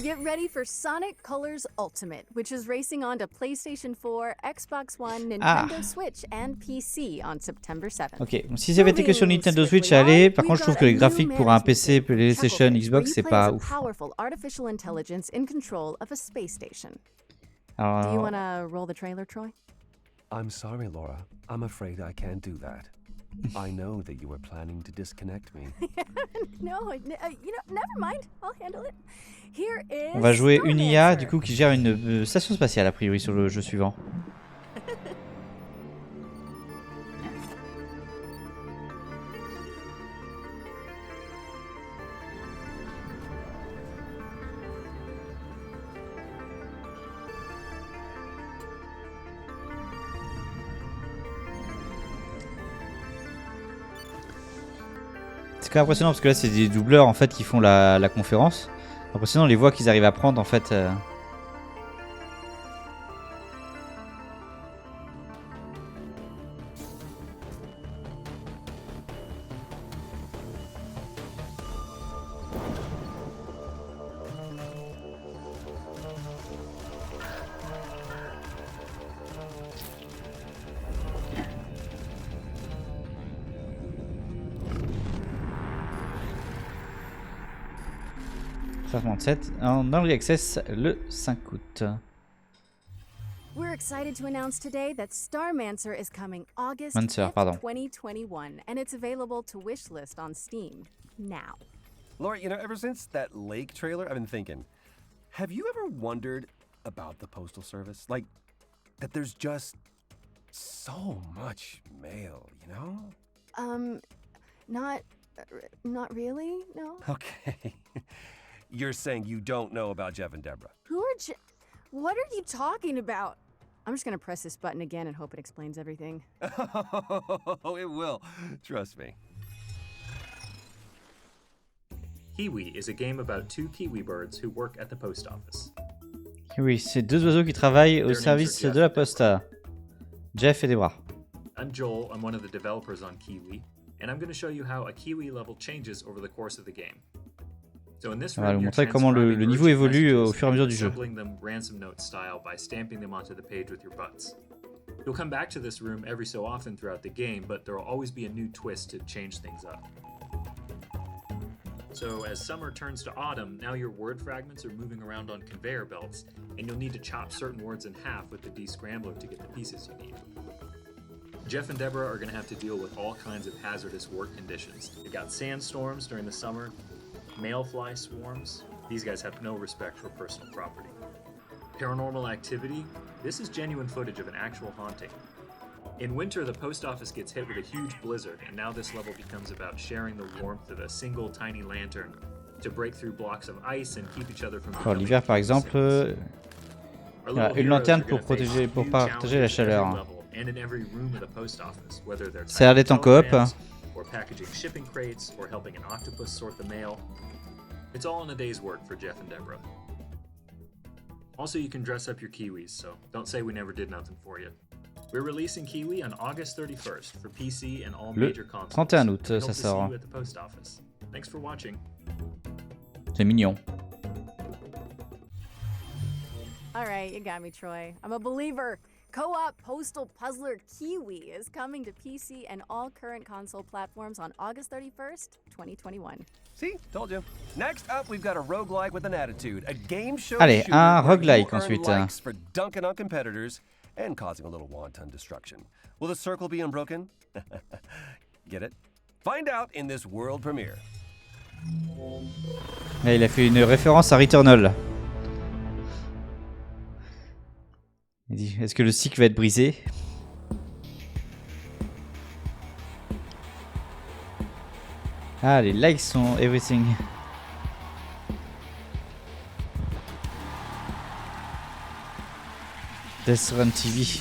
Get ready for Sonic Colors Ultimate, which is racing on to PlayStation 4, Xbox One, Nintendo Switch, and PC on September 7th. Ok, bon, si ça avait été que sur Nintendo Switch, ça allait. Par contre, je trouve que les graphiques pour un PC, PlayStation, Xbox, c'est pas ouf. Powerful artificial intelligence in control of a space station. Alors... Do you want to roll the trailer, Troy? I'm sorry, Laura. I'm afraid I can't do that. I know that you were planning to disconnect me. No, you know, never mind. I'll handle it. Here is On va jouer une IA du coup qui gère une station spatiale a priori sur le jeu suivant. C'est quand même impressionnant parce que là c'est des doubleurs en fait qui font la conférence. Impressionnant les voix qu'ils arrivent à prendre en fait. En Early Access le 5 août. We're excited to announce today that Starmancer is coming August 5th, 2021, and it's available to wishlist on Steam now. Laura, you know, ever since that lake trailer, I've been thinking, have you ever wondered about the Postal Service? Like, that there's just so much mail, you know? Not really, no. Okay. You're saying you don't know about Jeff and Deborah. What are you talking about? I'm just gonna press this button again and hope it explains everything. Oh, it will. Trust me. Kiwi is a game about two kiwi birds who work at the post office. Oui, c'est deux oiseaux qui travaillent au service de la poste. Jeff et Deborah. I'm Joel, I'm one of the developers on Kiwi, and I'm going to show you how a Kiwi level changes over the course of the game. So in this On va room, vous montrer comment le niveau évolue au fur et à mesure du jeu. assembling them ransom note style by stamping them onto the page with your butts. You'll come back to this room every so often throughout the game, but there will always be a new twist to change things up. So as summer turns to autumn, now your word fragments are moving around on conveyor belts, and you'll need to chop certain words in half with the descrambler to get the pieces you need. Jeff and Deborah are going to have to deal with all kinds of hazardous work conditions. You've got sandstorms during the summer, mayfly swarms. These guys have no respect for personal property. Paranormal activity. This is genuine footage of an actual haunting. In winter, the post office gets hit with a huge blizzard, and now this level becomes about sharing the warmth of a single tiny lantern to break through blocks of ice and keep each other from Pour l'hiver, par exemple, voilà, une lanterne pour partager la chaleur. Ça a l'air d'être en coop. Or packaging shipping crates, or helping an octopus sort the mail. It's all in a day's work for Jeff and Deborah. Also, you can dress up your Kiwis, so don't say we never did nothing for you. We're releasing Kiwi on August 31st for PC and all major consoles. 31 août, We hope ça to see sort. you at the post office. Thanks for watching. C'est mignon. All right, you got me, Troy. I'm a believer. Co-op Postal Puzzler Kiwi is coming to PC and all current console platforms on August 31st, 2021. See? Told you. Next up, we've got a roguelike with an attitude. A game show Allez, shooter un where roguelike you earn ensuite. likes for dunking on competitors and causing a little wanton destruction. Will the circle be unbroken? Get it? Find out in this world premiere. Là, il a fait une référence à Returnal. Il dit, est-ce que le cycle va être brisé? Ah, les likes sont everything. Death Run TV.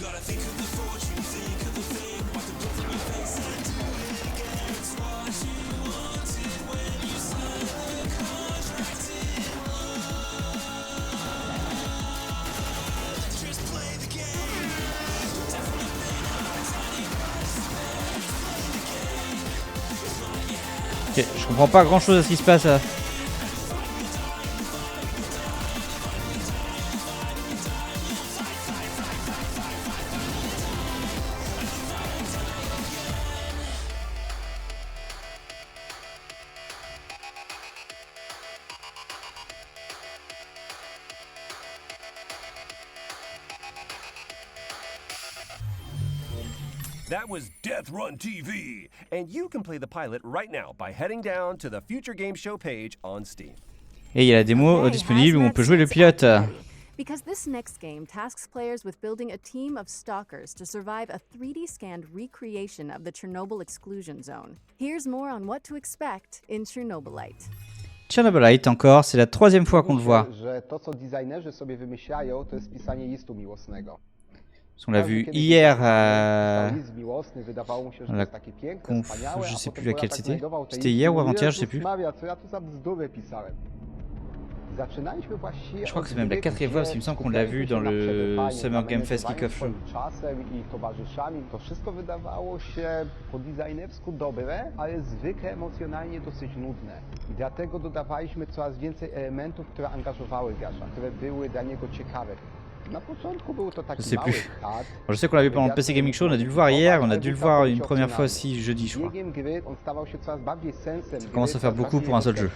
Ok, je comprends pas grand chose à ce qui se passe là. That was Death Run TV, and you can play the pilot right now by heading down to the Future Game Show page on Steam. Et il y a la démo disponible où on peut jouer le pilote. Because this next game tasks players with building a team of stalkers to survive a 3D scanned recreation of the Chernobyl exclusion zone. Here's more on what to expect in Chernobylite. Chernobylite encore, c'est la troisième fois qu'on le voit. Że to, co designerzy sobie wymyślają, to jest pisanie listu miłosnego. On l'a vu hier à la conf, je sais plus laquelle c'était. C'était hier ou avant-hier, je sais plus. Je crois que c'est même la quatrième fois, parce qu'il me semble qu'on l'a vu dans le Summer Game Fest Kick-Off Show. To wszystko wydawało się po designersku dobre, ale zwykle emocjonalnie dosyć nudne. I dlatego dodawaliśmy coraz więcej elementów, które angażowały gracza, które były dla niego ciekawe. Je sais plus. Je sais qu'on l'a vu pendant le PC Gaming Show, on a dû le voir hier, on a dû le voir une première fois aussi jeudi, je crois. Ça commence à faire beaucoup pour un seul jeu.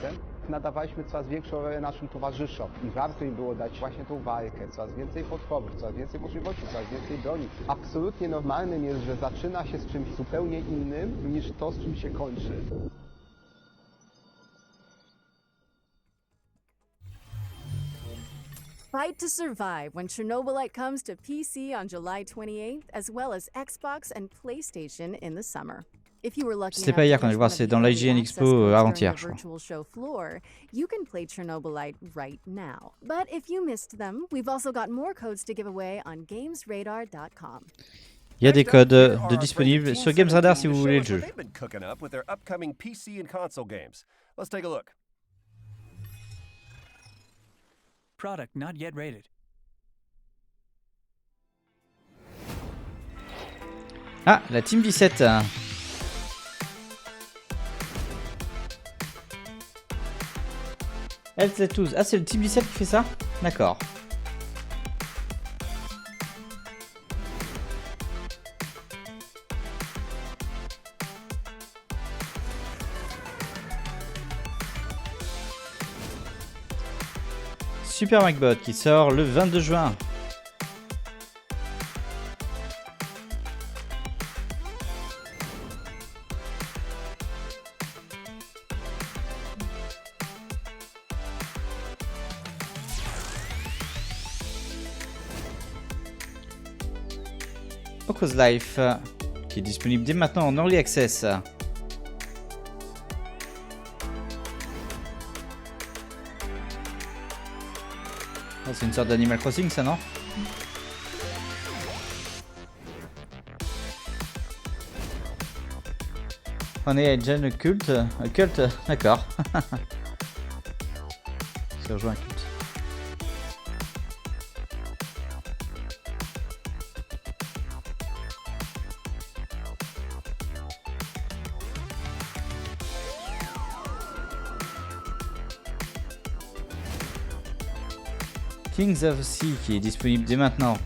Nadawaliśmy coraz większą rolę naszym towarzyszom i warto im było dać właśnie tą walkę, coraz więcej potworów, coraz więcej możliwości, coraz więcej broni. Absolutnie normalnym jest, że zaczyna się z czymś zupełnie innym niż to, z czym się kończy. Fight to survive when Chernobylite comes to PC on July 28th, as well as Xbox and PlayStation in the summer. If you were lucky C'était pas hier quand je vois, c'est dans l'IGN Expo avant-hier, je crois. virtual show floor, you can play Chernobylite right now. But if you missed them, we've also got more codes to give away on gamesradar.com. Il y a des codes de disponibles sur Games Radar si vous voulez le jeu. They've been cooking up with their upcoming PC and console games. Let's take a look. Product not yet rated. Ah, la Team 17. LZ12. Ah, c'est le Team 17 qui fait ça? D'accord. Super MacBot qui sort le 22 juin. Focus Life qui est disponible dès maintenant en Early Access. Oh, c'est une sorte d'Animal Crossing, ça, non? Honey Agent Cult, culte, d'accord. C'est rejoint un culte. Kings of Sea qui est disponible dès maintenant.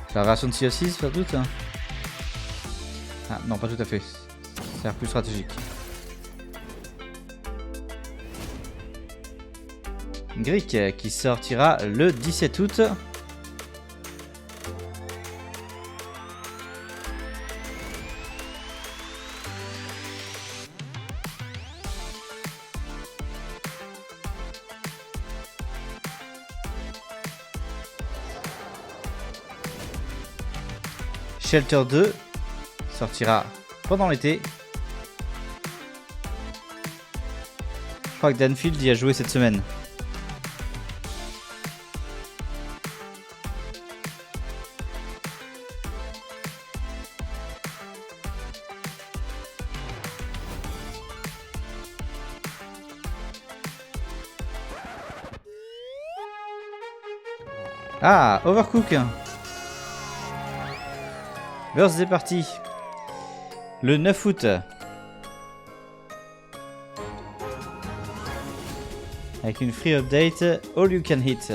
C'est la version de Sea of Thieves, sans doute. Ah non, pas tout à fait. Ça a l'air plus stratégique. Greek qui sortira le 17 août. Shelter 2 sortira pendant l'été. Je crois que Danfield y a joué cette semaine. Ah, Overcook. Birthday Party. Le 9 août. Avec une free update All You Can Hit.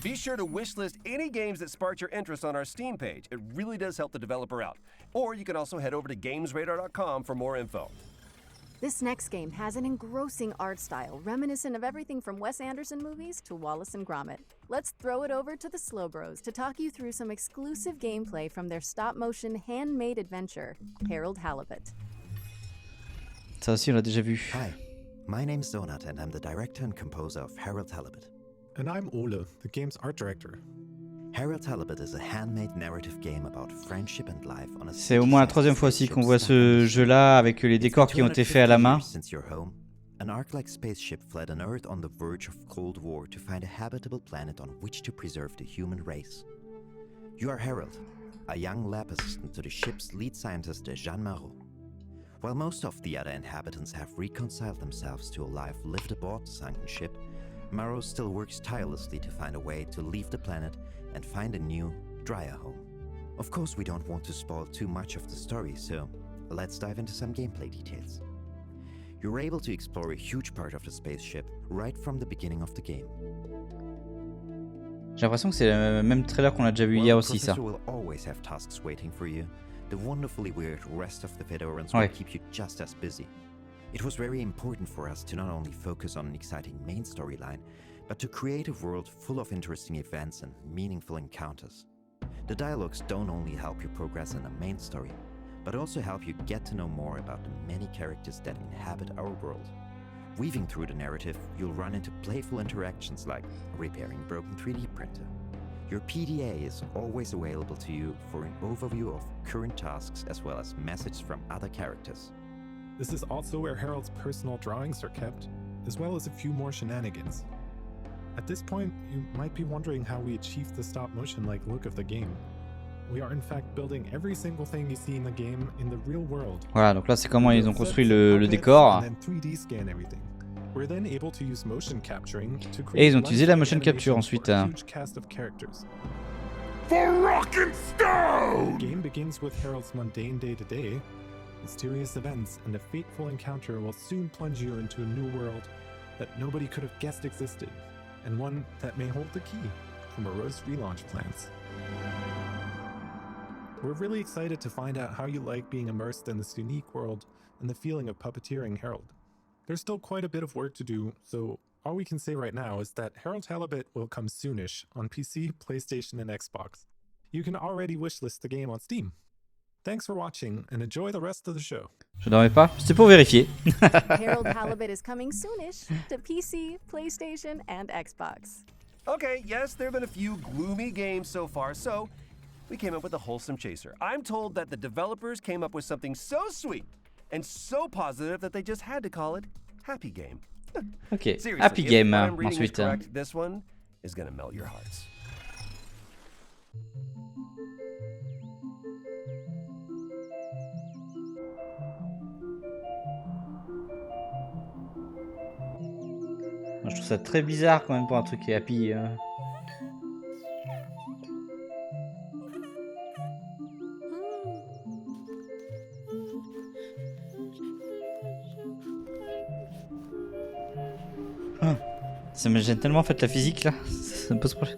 Be sure to wishlist any games that sparked your interest on our Steam page. It really does help the developer out. Or you can also head over to gamesradar.com for more info. This next game has an engrossing art style reminiscent of everything from Wes Anderson movies to Wallace and Gromit. Let's throw it over to the Slow Bros to talk you through some exclusive gameplay from their stop-motion handmade adventure, Harold Halibut. Ça aussi, on l'a déjà vu. Hi, my name's Donut and I'm the director and composer of Harold Halibut. And I'm Ole, the game's art director. Harold Halibut is a handmade narrative game about friendship and life on a C'est au moins la troisième fois aussi qu'on voit ce jeu-là avec les décors qui ont été faits à la main. Since your home, an Ark-like spaceship fled an Earth on the verge of Cold War to find a habitable planet on which to preserve the human race. You are Harold, a young lab assistant to the ship's lead scientist, Jean Marot. While most of the other inhabitants have reconciled themselves to a life lived aboard the sunken ship, Marot still works tirelessly to find a way to leave the planet and find a new, drier home. Of course, we don't want to spoil too much of the story, so let's dive into some gameplay details. You're able to explore a huge part of the spaceship right from the beginning of the game. J'ai l'impression que c'est le même trailer qu'on a déjà vu hier aussi, ça. The professor will always have tasks waiting for you. The wonderfully weird rest of the Fedorans will keep you just as busy. It was very important for us to not only focus on an exciting main storyline, but to create a world full of interesting events and meaningful encounters. The dialogues don't only help you progress in the main story, but also help you get to know more about the many characters that inhabit our world. Weaving through the narrative, you'll run into playful interactions like repairing a broken 3D printer. Your PDA is always available to you for an overview of current tasks as well as messages from other characters. This is also where Harold's personal drawings are kept, as well as a few more shenanigans. At this point, you might be wondering how we achieved the stop-motion-like look of the game. We are in fact building every single thing you see in the game in the real world. Voilà, donc là c'est comment ils ont construit le décor. We're then able to use motion capturing to create Et ils ont utilisé la motion capture ensuite. huge cast of characters. For rock and stone! The game begins with Harold's mundane day-to-day. Mysterious events and a fateful encounter will soon plunge you into a new world that nobody could have guessed existed, and one that may hold the key for morose relaunch plans. We're really excited to find out how you like being immersed in this unique world and the feeling of puppeteering Harold. There's still quite a bit of work to do, so all we can say right now is that Harold Halibut will come soonish on PC, PlayStation, and Xbox. you can already wishlist the game on Steam. Thanks for watching and enjoy the rest of the show. Je dormais pas, c'était pour vérifier. Harold Halibut is coming soonish to PC, PlayStation, and Xbox. Okay, yes, there have been a few gloomy games so far, so we came up with a wholesome chaser. I'm told that the developers came up with something so sweet and so positive that they just had to call it Happy Game. Ok, Seriously, Happy if Game what I'm reading is ensuite. correct, this one is gonna melt your hearts. Moi, je trouve ça très bizarre quand même pour un truc qui est happy. Ça me gêne tellement en fait la physique là, ça me pose problème.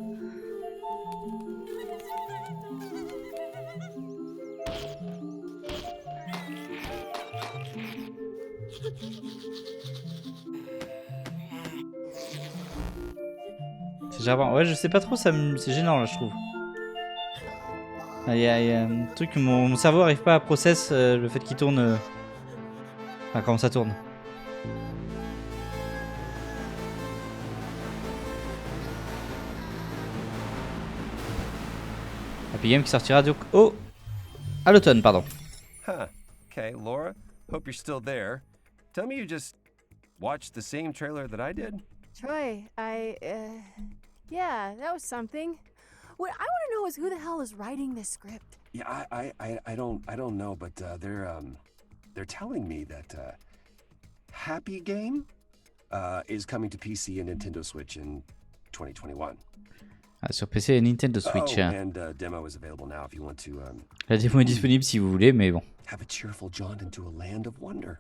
C'est gênant, ouais je sais pas trop, c'est gênant là je trouve. Il y a un truc que mon cerveau arrive pas à process le fait qu'il tourne. Enfin comment ça tourne. Happy Game qui sortira donc à l'automne, pardon. Huh. Okay, Laura, hope you're still there. Tell me you just watched the same trailer that I did? Troy, yeah, that was something. What I want to know is who the hell is writing this script? Yeah, I don't know, but they're telling me that Happy Game is coming to PC and Nintendo Switch in 2021. Ah, sur PC et Nintendo Switch. Oh, and demo is available now if you want to. La démo est disponible si vous voulez, mais bon. Have a cheerful jaunt into a land of wonder.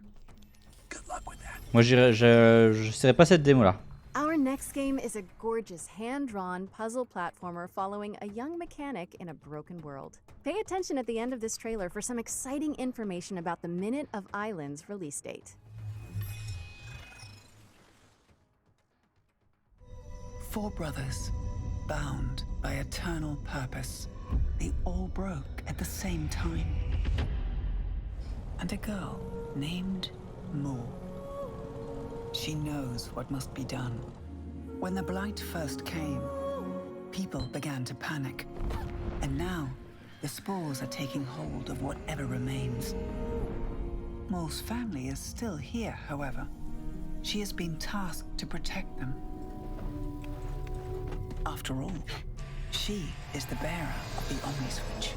Good luck with that. Moi, je serais pas cette démo là. Our next game is a gorgeous hand-drawn puzzle platformer following a young mechanic in a broken world. Pay attention at the end of this trailer for some exciting information about the Minute of Islands release date. Four brothers, bound by eternal purpose. They all broke at the same time. And a girl named Mo. She knows what must be done. When the blight first came, people began to panic. And now, the spores are taking hold of whatever remains. Mo's family is still here, however. She has been tasked to protect them. After all, she is the bearer of the Omni-Switch.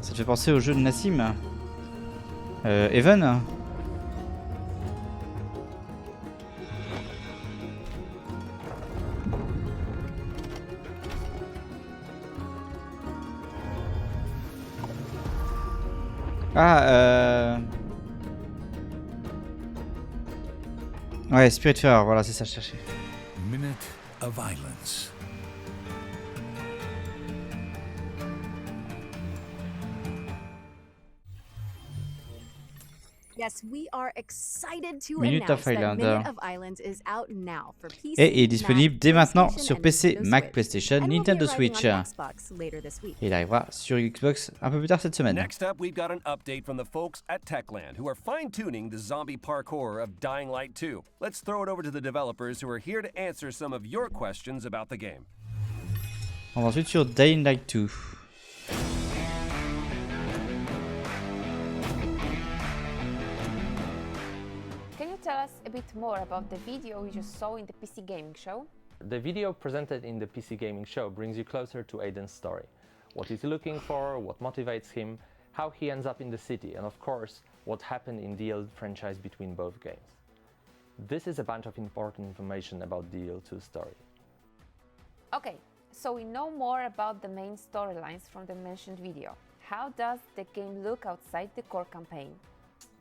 Ça te fait penser au jeu de Nassim. Even. Ouais, Spiritfarer, voilà, c'est ça que je cherchais. Minute of Islands. Yes, we are excited to Minute announce of that Island. Minute of Islands is out now for PC, Et est disponible Mac, dès maintenant PlayStation, sur and PC, Nintendo Mac, Switch. PlayStation, And will be Nintendo arriving Switch. on Xbox later this week. Et il arrivera sur Xbox un peu plus tard cette semaine. Next up, we've got an update from the folks at Techland who are fine-tuning the zombie parkour of Dying Light 2. Let's throw it over to the developers who are here to answer some of your questions about the game. On va ensuite sur Dying Light 2. Can you tell us a bit more about the video you just saw in the PC Gaming Show? The video presented in the PC Gaming Show brings you closer to Aiden's story. What he's looking for, what motivates him, how he ends up in the city, and of course, what happened in the old franchise between both games. This is a bunch of important information about the DL2 story. Okay, so we know more about the main storylines from the mentioned video. How does the game look outside the core campaign?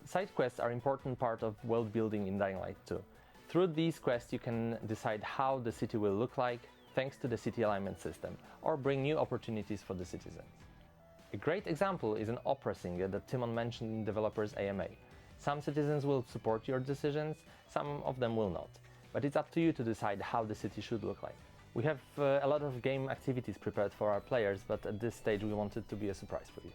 Side quests are an important part of world building in Dying Light 2. Through these quests you can decide how the city will look like thanks to the city alignment system, or bring new opportunities for the citizens. A great example is an opera singer that Timon mentioned in developers AMA. Some citizens will support your decisions, some of them will not. But it's up to you to decide how the city should look like. We have a lot of game activities prepared for our players, but at this stage we want it to be a surprise for you.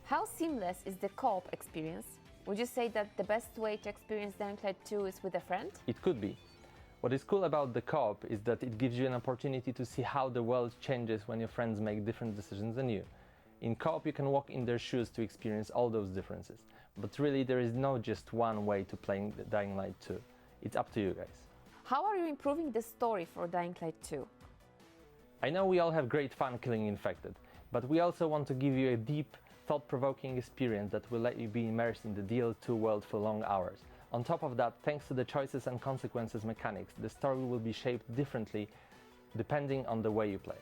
How seamless is the co-op experience? Would you say that the best way to experience Dying Light 2 is with a friend? It could be. What is cool about the co-op is that it gives you an opportunity to see how the world changes when your friends make different decisions than you. In co-op you can walk in their shoes to experience all those differences. But really there is no just one way to play Dying Light 2. It's up to you guys. How are you improving the story for Dying Light 2? I know we all have great fun killing infected, but we also want to give you a deep, thought-provoking experience that will let you be immersed in the DL2 world for long hours. On top of that, thanks to the choices and consequences mechanics, the story will be shaped differently depending on the way you play.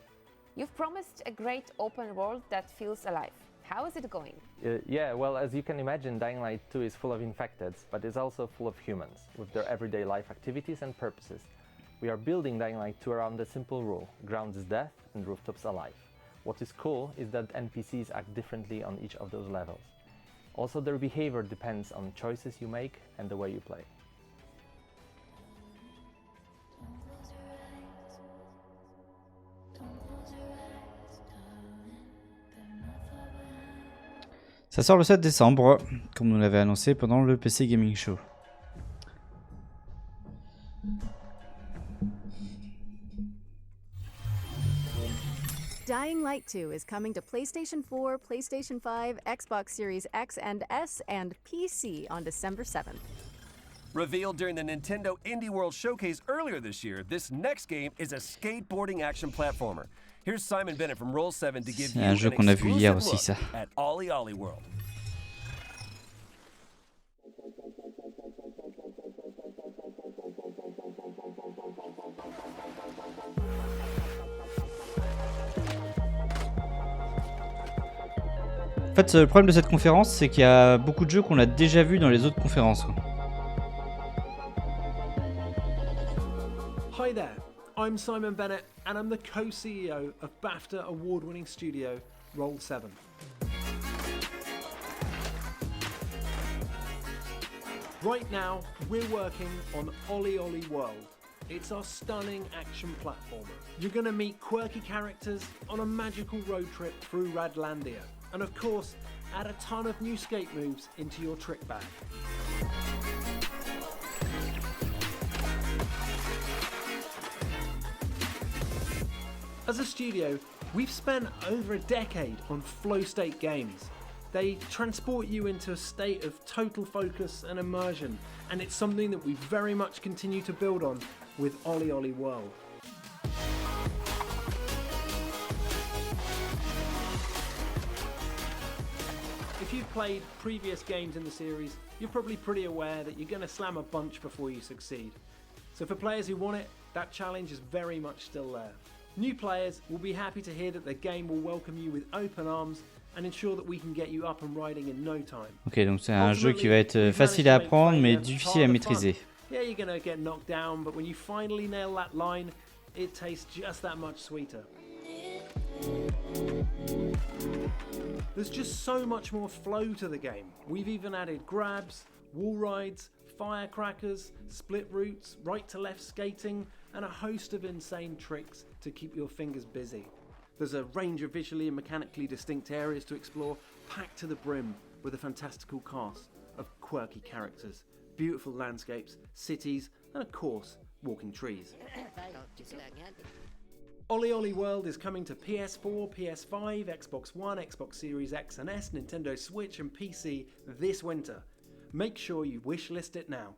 You've promised a great open world that feels alive. How is it going? Yeah, well, as you can imagine, Dying Light 2 is full of infecteds, but it's also full of humans, with their everyday life activities and purposes. We are building Dying Light 2 around a simple rule: ground is death and rooftops alive. What is cool is that NPCs act differently on each of those levels. Also, their behavior depends on choices you make and the way you play. Ça sort le 7 décembre, comme nous l'avait annoncé pendant le PC Gaming Show. Dying Light 2 is coming to PlayStation 4, PlayStation 5, Xbox Series X and S, and PC on December 7th. Revealed during the Nintendo Indie World Showcase earlier this year, this next game is a skateboarding action platformer. Here's Simon Bennett from Roll7 to give you an exclusive look at Ollie Ollie World. En fait, le problème de cette conférence, c'est qu'il y a beaucoup de jeux qu'on a déjà vus dans les autres conférences. Hi there, I'm Simon Bennett and I'm the co-CEO of BAFTA award-winning studio Roll7. Right now, we're working on Ollie Ollie World. It's our stunning action platformer. You're going to meet quirky characters on a magical road trip through Radlandia. And of course, add a ton of new skate moves into your trick bag. As a studio, we've spent over a decade on flow state games. They transport you into a state of total focus and immersion, and it's something that we very much continue to build on with Ollie Ollie World. If you've played previous games in the series, you're probably pretty aware that you're going to slam a bunch before you succeed. So for players who want it, that challenge is very much still there. New players will be happy to hear that the game will welcome you with open arms and ensure that we can get you up and riding in no time. Ok, donc c'est un jeu qui va être facile à apprendre mais difficile à maîtriser. Yeah, you're going to get knocked down, but when you finally nail that line, it tastes just that much sweeter. There's just so much more flow to the game. We've even added grabs, wall rides, firecrackers, split routes, right to left skating, and a host of insane tricks to keep your fingers busy. There's a range of visually and mechanically distinct areas to explore, packed to the brim with a fantastical cast of quirky characters, beautiful landscapes, cities, and of course, walking trees. Ollie Ollie World is coming to PS4, PS5, Xbox One, Xbox Series X and S, Nintendo Switch and PC this winter. Make sure you wishlist it now.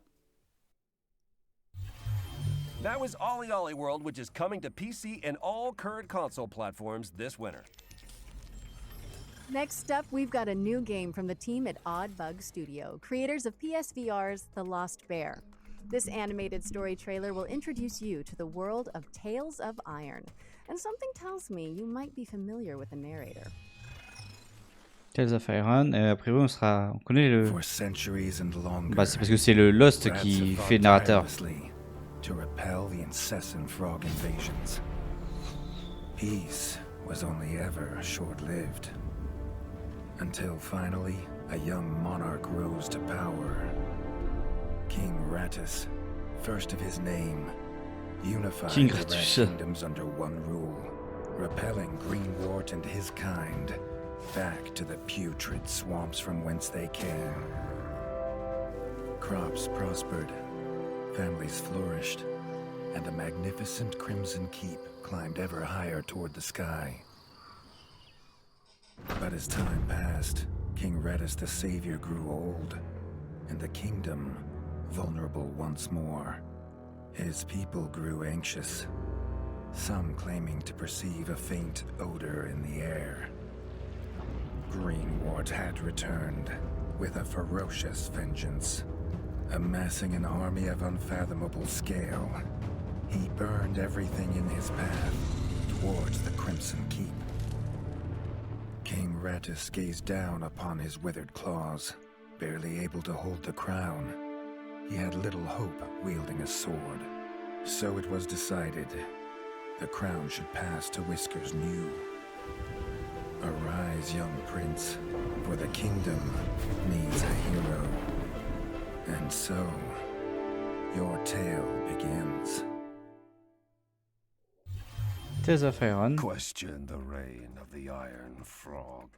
That was Ollie Ollie World, which is coming to PC and all current console platforms this winter. Next up, we've got a new game from the team at Odd Bug Studio, creators of PSVR's The Lost Bear. This animated story trailer will introduce you to the world of Tales of Iron. And something tells me you might be familiar with the narrator. Tales of Iron, a priori on connaît le... For centuries and longer, Bah c'est parce que c'est le Lost qui fait le narrateur. To repel the incessant frog invasions. Peace was only ever short-lived. Until finally, a young monarch rose to power. King Rattus, first of his name, unified King the Rat Rattus. kingdoms under one rule, repelling Greenwort and his kind back to the putrid swamps from whence they came. Crops prospered, families flourished, and a magnificent crimson keep climbed ever higher toward the sky. But as time passed, King Rattus the Savior grew old, and the kingdom vulnerable once more. His people grew anxious, some claiming to perceive a faint odor in the air. Greenwort had returned with a ferocious vengeance. Amassing an army of unfathomable scale, he burned everything in his path towards the Crimson Keep. King Rattus gazed down upon his withered claws, barely able to hold the crown. He had little hope wielding a sword. So it was decided the crown should pass to Whiskers New. Arise, young prince, for the kingdom needs a hero. And so, your tale begins. Tales of Iron. Question the reign of the Iron Frog.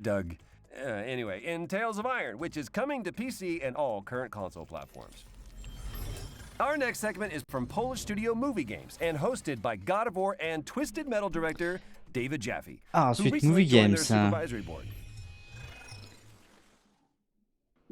Doug. Anyway, in Tales of Iron, which is coming to PC and all current console platforms. Our next segment is from Polish studio Movie Games and hosted by God of War and Twisted Metal director David Jaffe, who ensuite recently Movie joined their Games. supervisory board.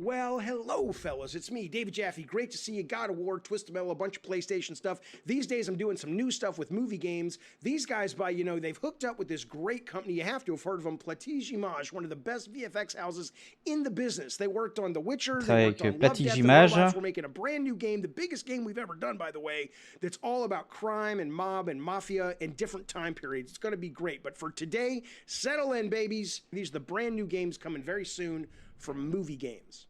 Well, hello, fellas. It's me, David Jaffe. Great to see you. God of War, Twisted Metal, a bunch of PlayStation stuff. These days, I'm doing some new stuff with Movie Games. These guys, they've hooked up with this great company. You have to have heard of them, Plattige Image, one of the best VFX houses in the business. They worked on The Witcher. They worked on Love, Plattige Death, and Image. Robots. We're making a brand new game, the biggest game we've ever done, by the way, that's all about crime and mob and mafia and different time periods. It's going to be great. But for today, settle in, babies. These are the brand new games coming very soon from Movie Games.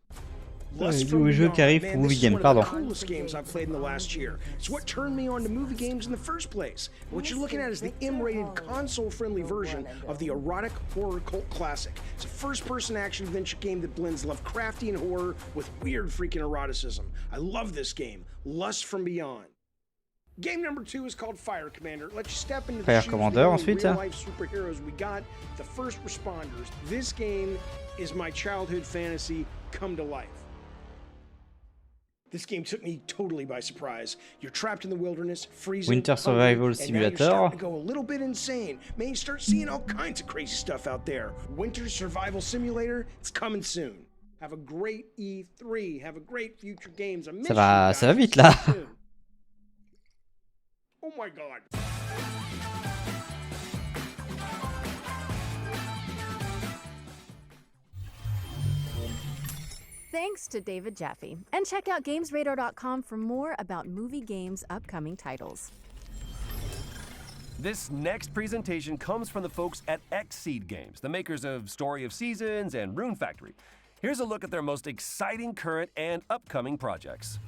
Nouveau jeu qui arrive pour Movie Games, pardon. It's one of the coolest games I've played in the last year. It's what turned me on to movie games in the first place. What you're looking at is the M-rated, console-friendly version of the erotic horror cult classic. It's a first-person action-adventure game that blends Lovecraftian horror with weird freaking eroticism. I love this game, Lust from Beyond. Game number 2 is called Fire Commander. Let's step into the Fire shoes Commander, of the ensuite. real-life superheroes we got, the first responders. This game is my childhood fantasy come to life. This game took me totally by surprise. You're trapped in the wilderness, freezing, Winter Survival hungry, and now you're Simulator. starting to go a little bit insane. Man, you start seeing all kinds of crazy stuff out there. Winter Survival Simulator, it's coming soon. Have a great E3. Have a great future games. I miss Ça va you guys. vite là. See you soon. Oh my god. Thanks to David Jaffe. And check out GamesRadar.com for more about Movie Games' upcoming titles. This next presentation comes from the folks at Xseed Games, the makers of Story of Seasons and Rune Factory. Here's a look at their most exciting current and upcoming projects.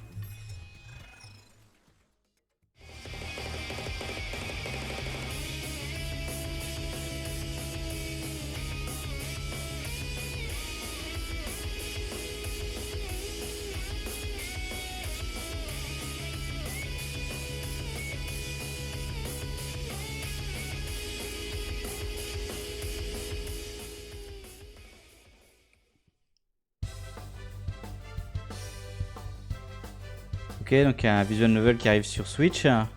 Ok, donc il y a un visual novel qui arrive sur Switch. Avec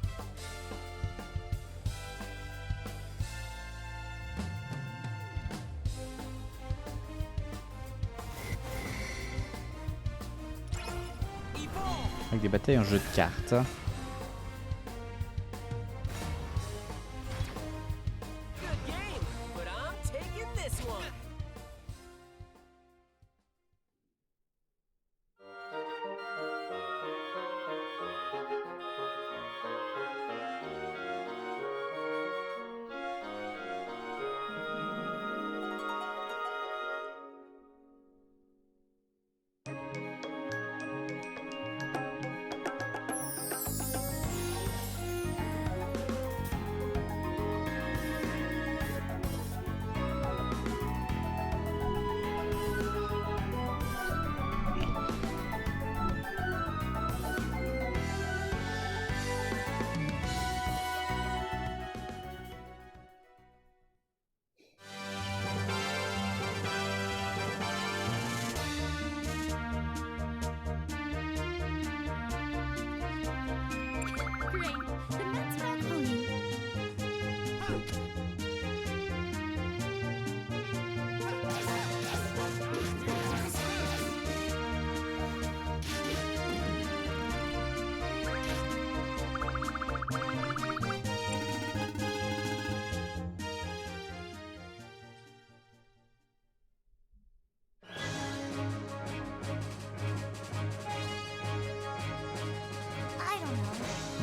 des batailles en jeu de cartes.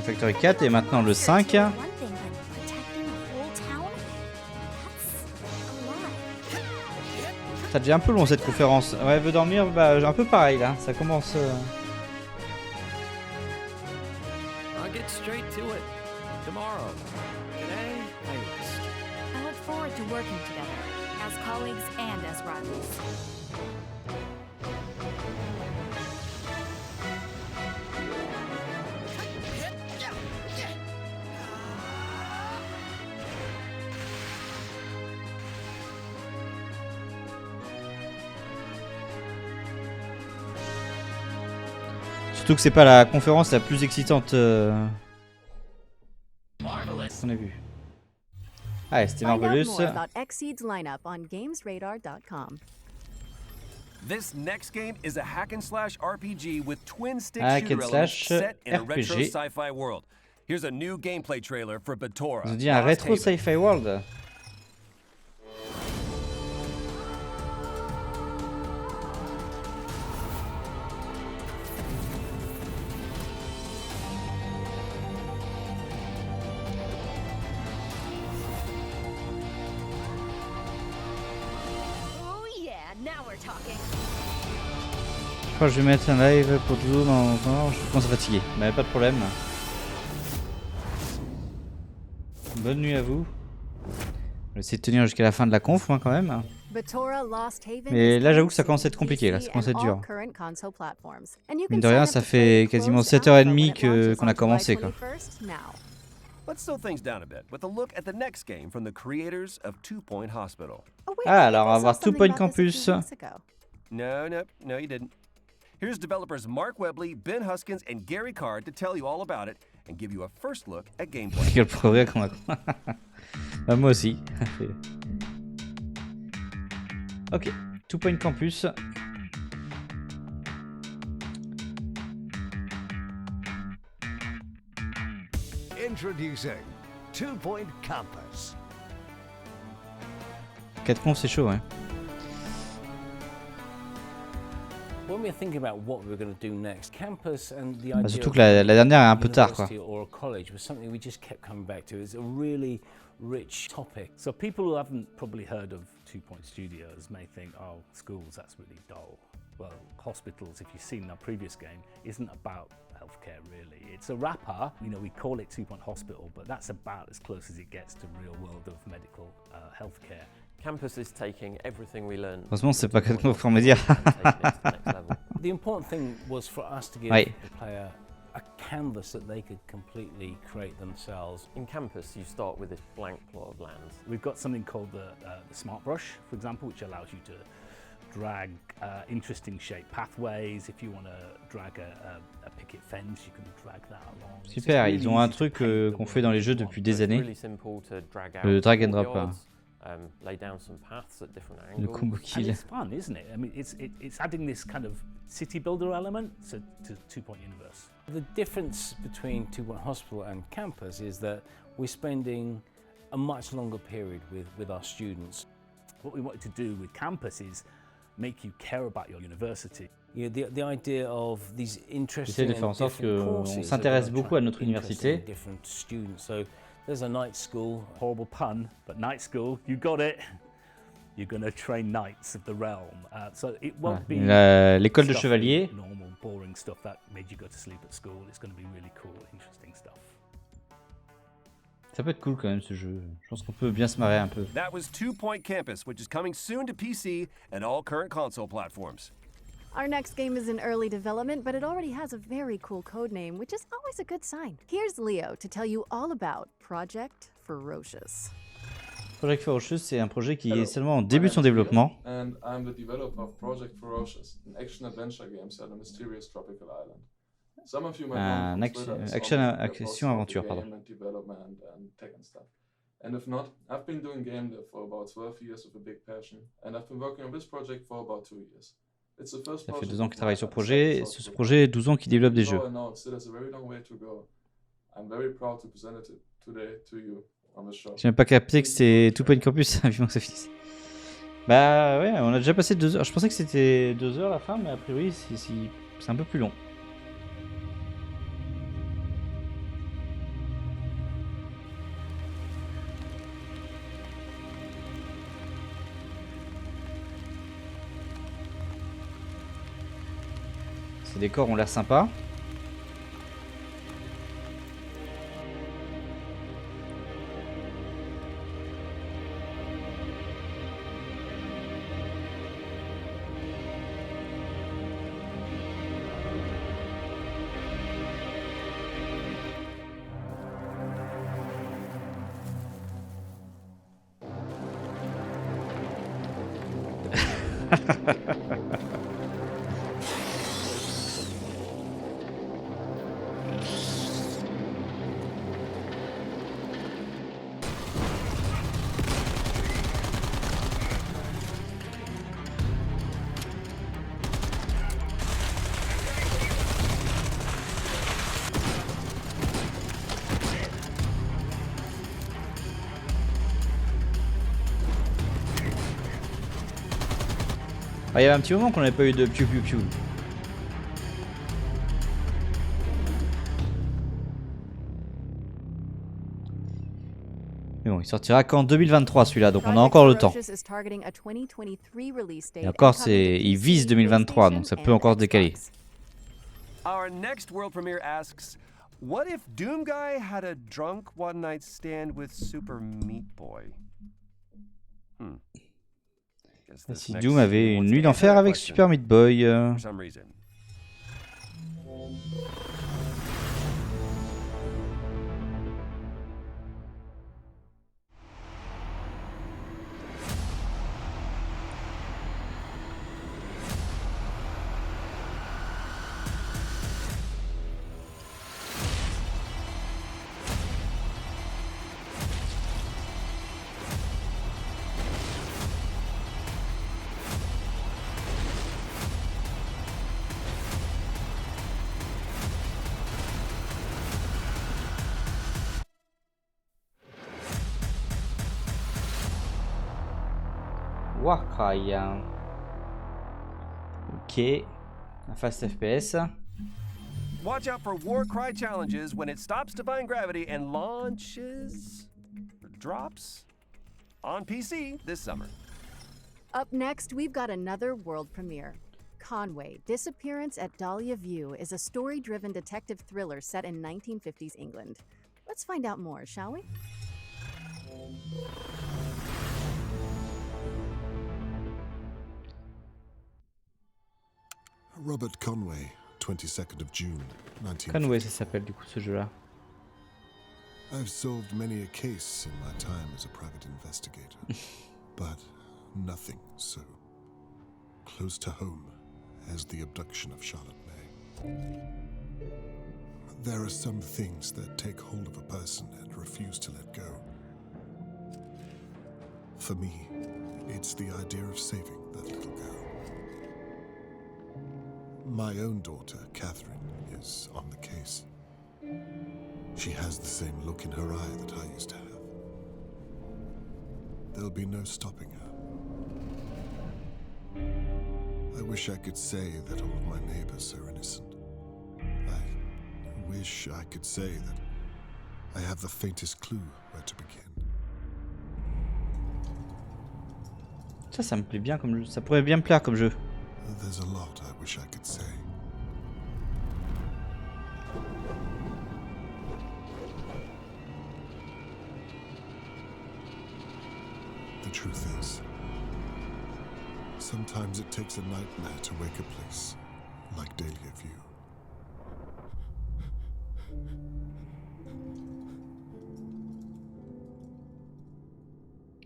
Factory 4 et maintenant le 5. Ça devient un peu long cette conférence. Ouais, veut dormir, bah un peu pareil là, ça commence... I'll get straight to it tomorrow. Today, I rest. I look forward to working together, as colleagues and as rivals. Surtout que c'est pas la conférence la plus excitante qu'on a vue. Ah, c'était Marvelous. This next game is a hack and slash RPG with twin stick Hack shooter and elements slash set in a retro RPG. sci-fi world. Here's a new gameplay trailer for Batora. Ils ont dit un rétro sci-fi world. Je crois que je vais mettre un live pour toujours dans... Je commence à fatiguer, mais pas de problème. Bonne nuit à vous. Je vais essayer de tenir jusqu'à la fin de la conf, moi, quand même. Mais là, j'avoue que ça commence à être compliqué, là, ça commence à être dur. Mine de rien, ça fait quasiment 7h30 qu'on a commencé, quoi. Let's slow things down a bit with a look at the next game from the creators of 2 Point Hospital. Ah, alors on va voir 2 Point Campus. No, you didn't. Here's developers Mark Webley, Ben Huskins, and Gary Card to tell you all about it and give you a first look at gameplay. Quel progrès qu'on a. Bah, moi aussi. Ok, 2 Point Campus. Introducing 2 Point Campus. 4 confs, c'est chaud, ouais. When we're thinking about what we're going to do next, campus and the Bah, idea surtout of que la dernière est un peu tard, quoi. university or a college was something we just kept coming back to. It's a really rich topic. So people who haven't probably heard of 2 Point Studios may think, oh, schools, that's really dull. Well, hospitals, if you've seen our previous game, isn't about healthcare really. It's a wrapper, you know, we call it 2 Point Hospital, but that's about as close as it gets to real world of medical healthcare. Campus is taking everything we learn. Heureusement, c'est pas quelque chose qu'on me dire. The important thing was for us to give Ouais. the player a canvas that they could completely create themselves. In Campus, you start with this blank plot of land. We've got something called the Smart Brush, for example, which allows you to drag interesting shaped pathways. If you want to drag a picket fence, you can drag that along. Super, ils ont un truc qu'on fait dans les jeux depuis des années. Le drag and drop. Hein. Lay down some paths at different Le angles. combo kill. And it's fun, isn't it? I mean, it's adding this kind of city builder element to 2 Point Universe. The difference between 2 Point Hospital and Campus is that we're spending a much longer period with our students. What we wanted to do with Campus is make you care about your university. You know, the idea of these J'essaie interesting de faire en sorte and different qu'on courses s'intéresse that beaucoup à notre attract interesting université. different students. So there's a night school. Horrible pun, but night school, you got it. You're going to train knights of the realm. So it won't be l'école de stuff, chevalier. normal, boring stuff that made you go to sleep at school. It's going to be really cool, interesting stuff. Ça peut être cool quand même ce jeu. Je pense qu'on peut bien se marrer un peu. That was 2 Point Campus, which is coming soon to PC and all current console platforms. Our next game is in early development, but it already has a very cool code name, which is always a good sign. Here's Leo to tell you all about Project Ferocious. Project Ferocious, c'est un projet qui est seulement en début de son développement. And I'm the developer of Project Ferocious, an action-adventure game set on a mysterious tropical island. Some of you might know from Twitter as action-aventure, game pardon. and development and tech and stuff. And if not, I've been doing game dev for about 12 years with a big passion, and I've been working on this project for about 2 years. It's the first Ça fait project 2 ans qu'il of travaille mine sur le I've projet, set et out sur ce to projet, 12 ans qu'il développe des jeux. Though I know it still has a very long way to go, I'm very proud to present it today to you on the show. J'ai même pas capté que c'était 2 Point Campus, vivement que ça finisse. Bah ouais, on a déjà passé 2 heures. Je pensais que c'était 2 heures la fin, mais a priori c'est un peu plus long. Ces décors ont l'air sympas. Ah, il y avait un petit moment qu'on n'avait pas eu de peup-peup. Mais bon, il sortira qu'en 2023 celui-là, donc on a encore le temps. Et encore, il vise 2023, donc ça peut encore se décaler. Our next world premiere asks, what if Doom Guy had a drunk one-night stand with Super Meat Boy? Si Doom avait une nuit d'enfer avec Super Meat Boy. Warcry. Ok. Un fast FPS. Watch out for Warcry challenges when it stops defying gravity and launches... drops? On PC this summer. Up next, we've got another world premiere. Conway, Disappearance at Dahlia View is a story-driven detective thriller set in 1950s England. Let's find out more, shall we? Robert Conway, 22nd of June, 1950. Conway, ça s'appelle du coup ce jeu-là. I've solved many a case in my time as a private investigator, but nothing so close to home as the abduction of Charlotte May. There are some things that take hold of a person and refuse to let go. For me, it's the idea of saving that little girl. My own daughter, Catherine, is on the case. She has the same look in her eye that I used to have. There'll be no stopping her. I wish I could say that all of my neighbors are innocent. I wish I could say that I have the faintest clue where to begin. Ça me plaît bien comme jeu. Ça pourrait bien me plaire comme jeu. There's a lot I wish I could say. The truth is, sometimes it takes a nightmare to wake a place like Dahlia View.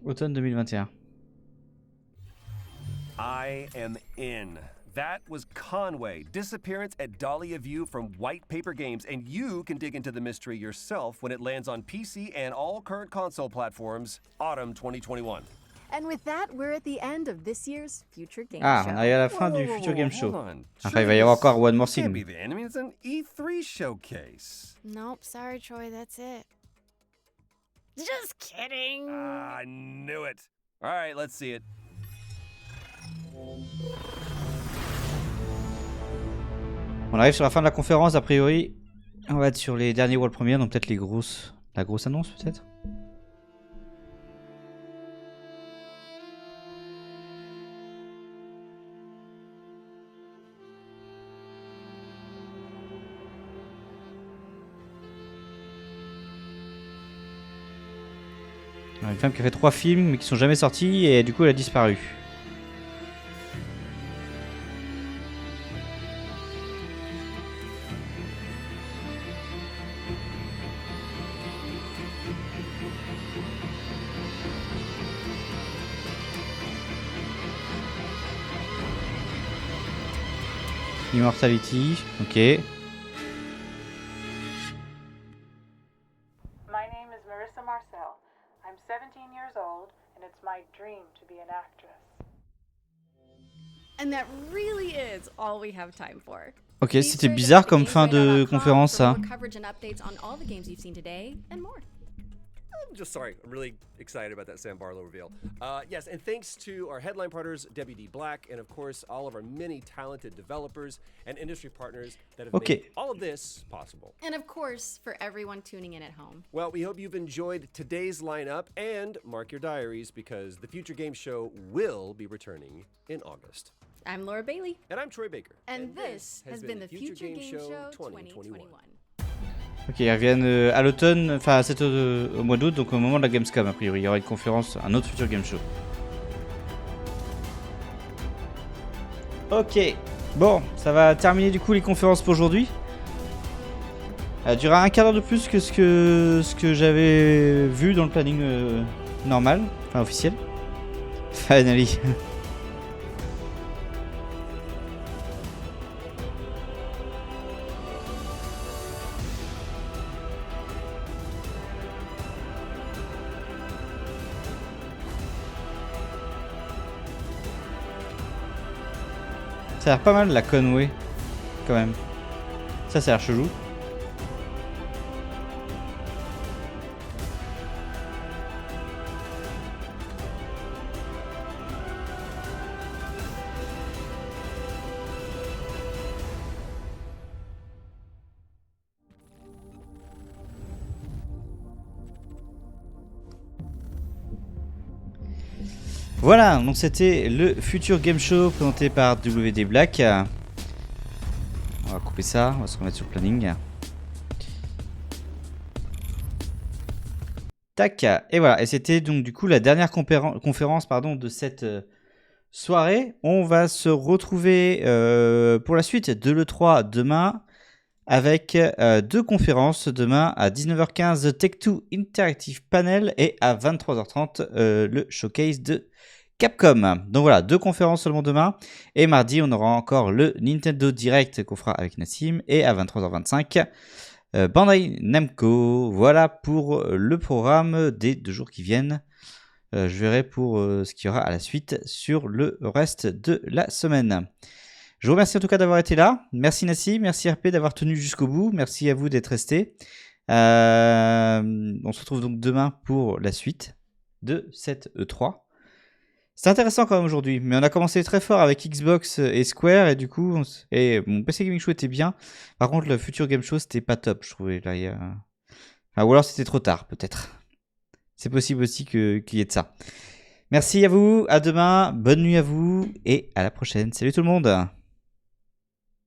Automne 2021. I am in. That was Conway, Disappearance at Dahlia View from White Paper Games, and you can dig into the mystery yourself when it lands on PC and all current console platforms, autumn 2021. And with that, we're at the end of this year's Future Game Ah, Show. on arrive à la fin du Future Game Show. Hold on. Enfin, il va y avoir encore One More Can't Thing. be the end. I mean, it's an E3 showcase. Nope, sorry, Troy, that's it. Just kidding. I knew it. All right, let's see it. On arrive sur la fin de la conférence, a priori. On va être sur les derniers World Premiere, donc peut-être la grosse annonce peut-être. Alors, une femme qui a fait 3 films mais qui sont jamais sortis et du coup elle a disparu. Immortality, ok. My name is Marissa Marcel. I'm 17 years old, and it's my dream to be an actress. And that really is all we have time for. Ok, c'était bizarre comme fin de conférence ça. Coverage and updates on all the games you've seen today and more. I'm just sorry. I'm really excited about that Sam Barlow reveal. Yes, and thanks to our headline partners, WD Black, and of course, all of our many talented developers and industry partners that have made all of this possible. And of course, for everyone tuning in at home. Well, we hope you've enjoyed today's lineup, and mark your diaries because the Future Game Show will be returning in August. I'm Laura Bailey. And I'm Troy Baker. And this has been the Future Game Show 2021. Ok, ils reviennent à l'automne, enfin au mois d'août, donc au moment de la Gamescom a priori. Il y aura une conférence, un autre Future Game Show. Ok, bon, ça va terminer du coup les conférences pour aujourd'hui. Elle durera un quart d'heure de plus que ce que j'avais vu dans le planning normal, enfin officiel. Finally. Ça a l'air pas mal la Conway, quand même. Ça a l'air chelou. Voilà, donc c'était le Future Game Show présenté par WD Black. On va couper ça, on va se remettre sur le planning. Tac, et voilà, et c'était donc du coup la dernière conférence de cette soirée. On va se retrouver pour la suite de l'E3 demain avec 2 conférences. Demain à 19h15, Tech2 Interactive Panel et à 23h30 le showcase de Capcom. Donc voilà, 2 conférences seulement demain. Et mardi, on aura encore le Nintendo Direct qu'on fera avec Nassim. Et à 23h25, Bandai Namco. Voilà pour le programme des 2 jours qui viennent. Je verrai pour ce qu'il y aura à la suite sur le reste de la semaine. Je vous remercie en tout cas d'avoir été là. Merci Nassim, merci RP d'avoir tenu jusqu'au bout. Merci à vous d'être restés. On se retrouve donc demain pour la suite de cette E3. C'est intéressant quand même aujourd'hui, mais on a commencé très fort avec Xbox et Square et du coup, mon PC Gaming Show était bien. Par contre, le Future Game Show c'était pas top, je trouvais. Là, ou alors c'était trop tard, peut-être. C'est possible aussi qu'il y ait de ça. Merci à vous, à demain, bonne nuit à vous et à la prochaine. Salut tout le monde!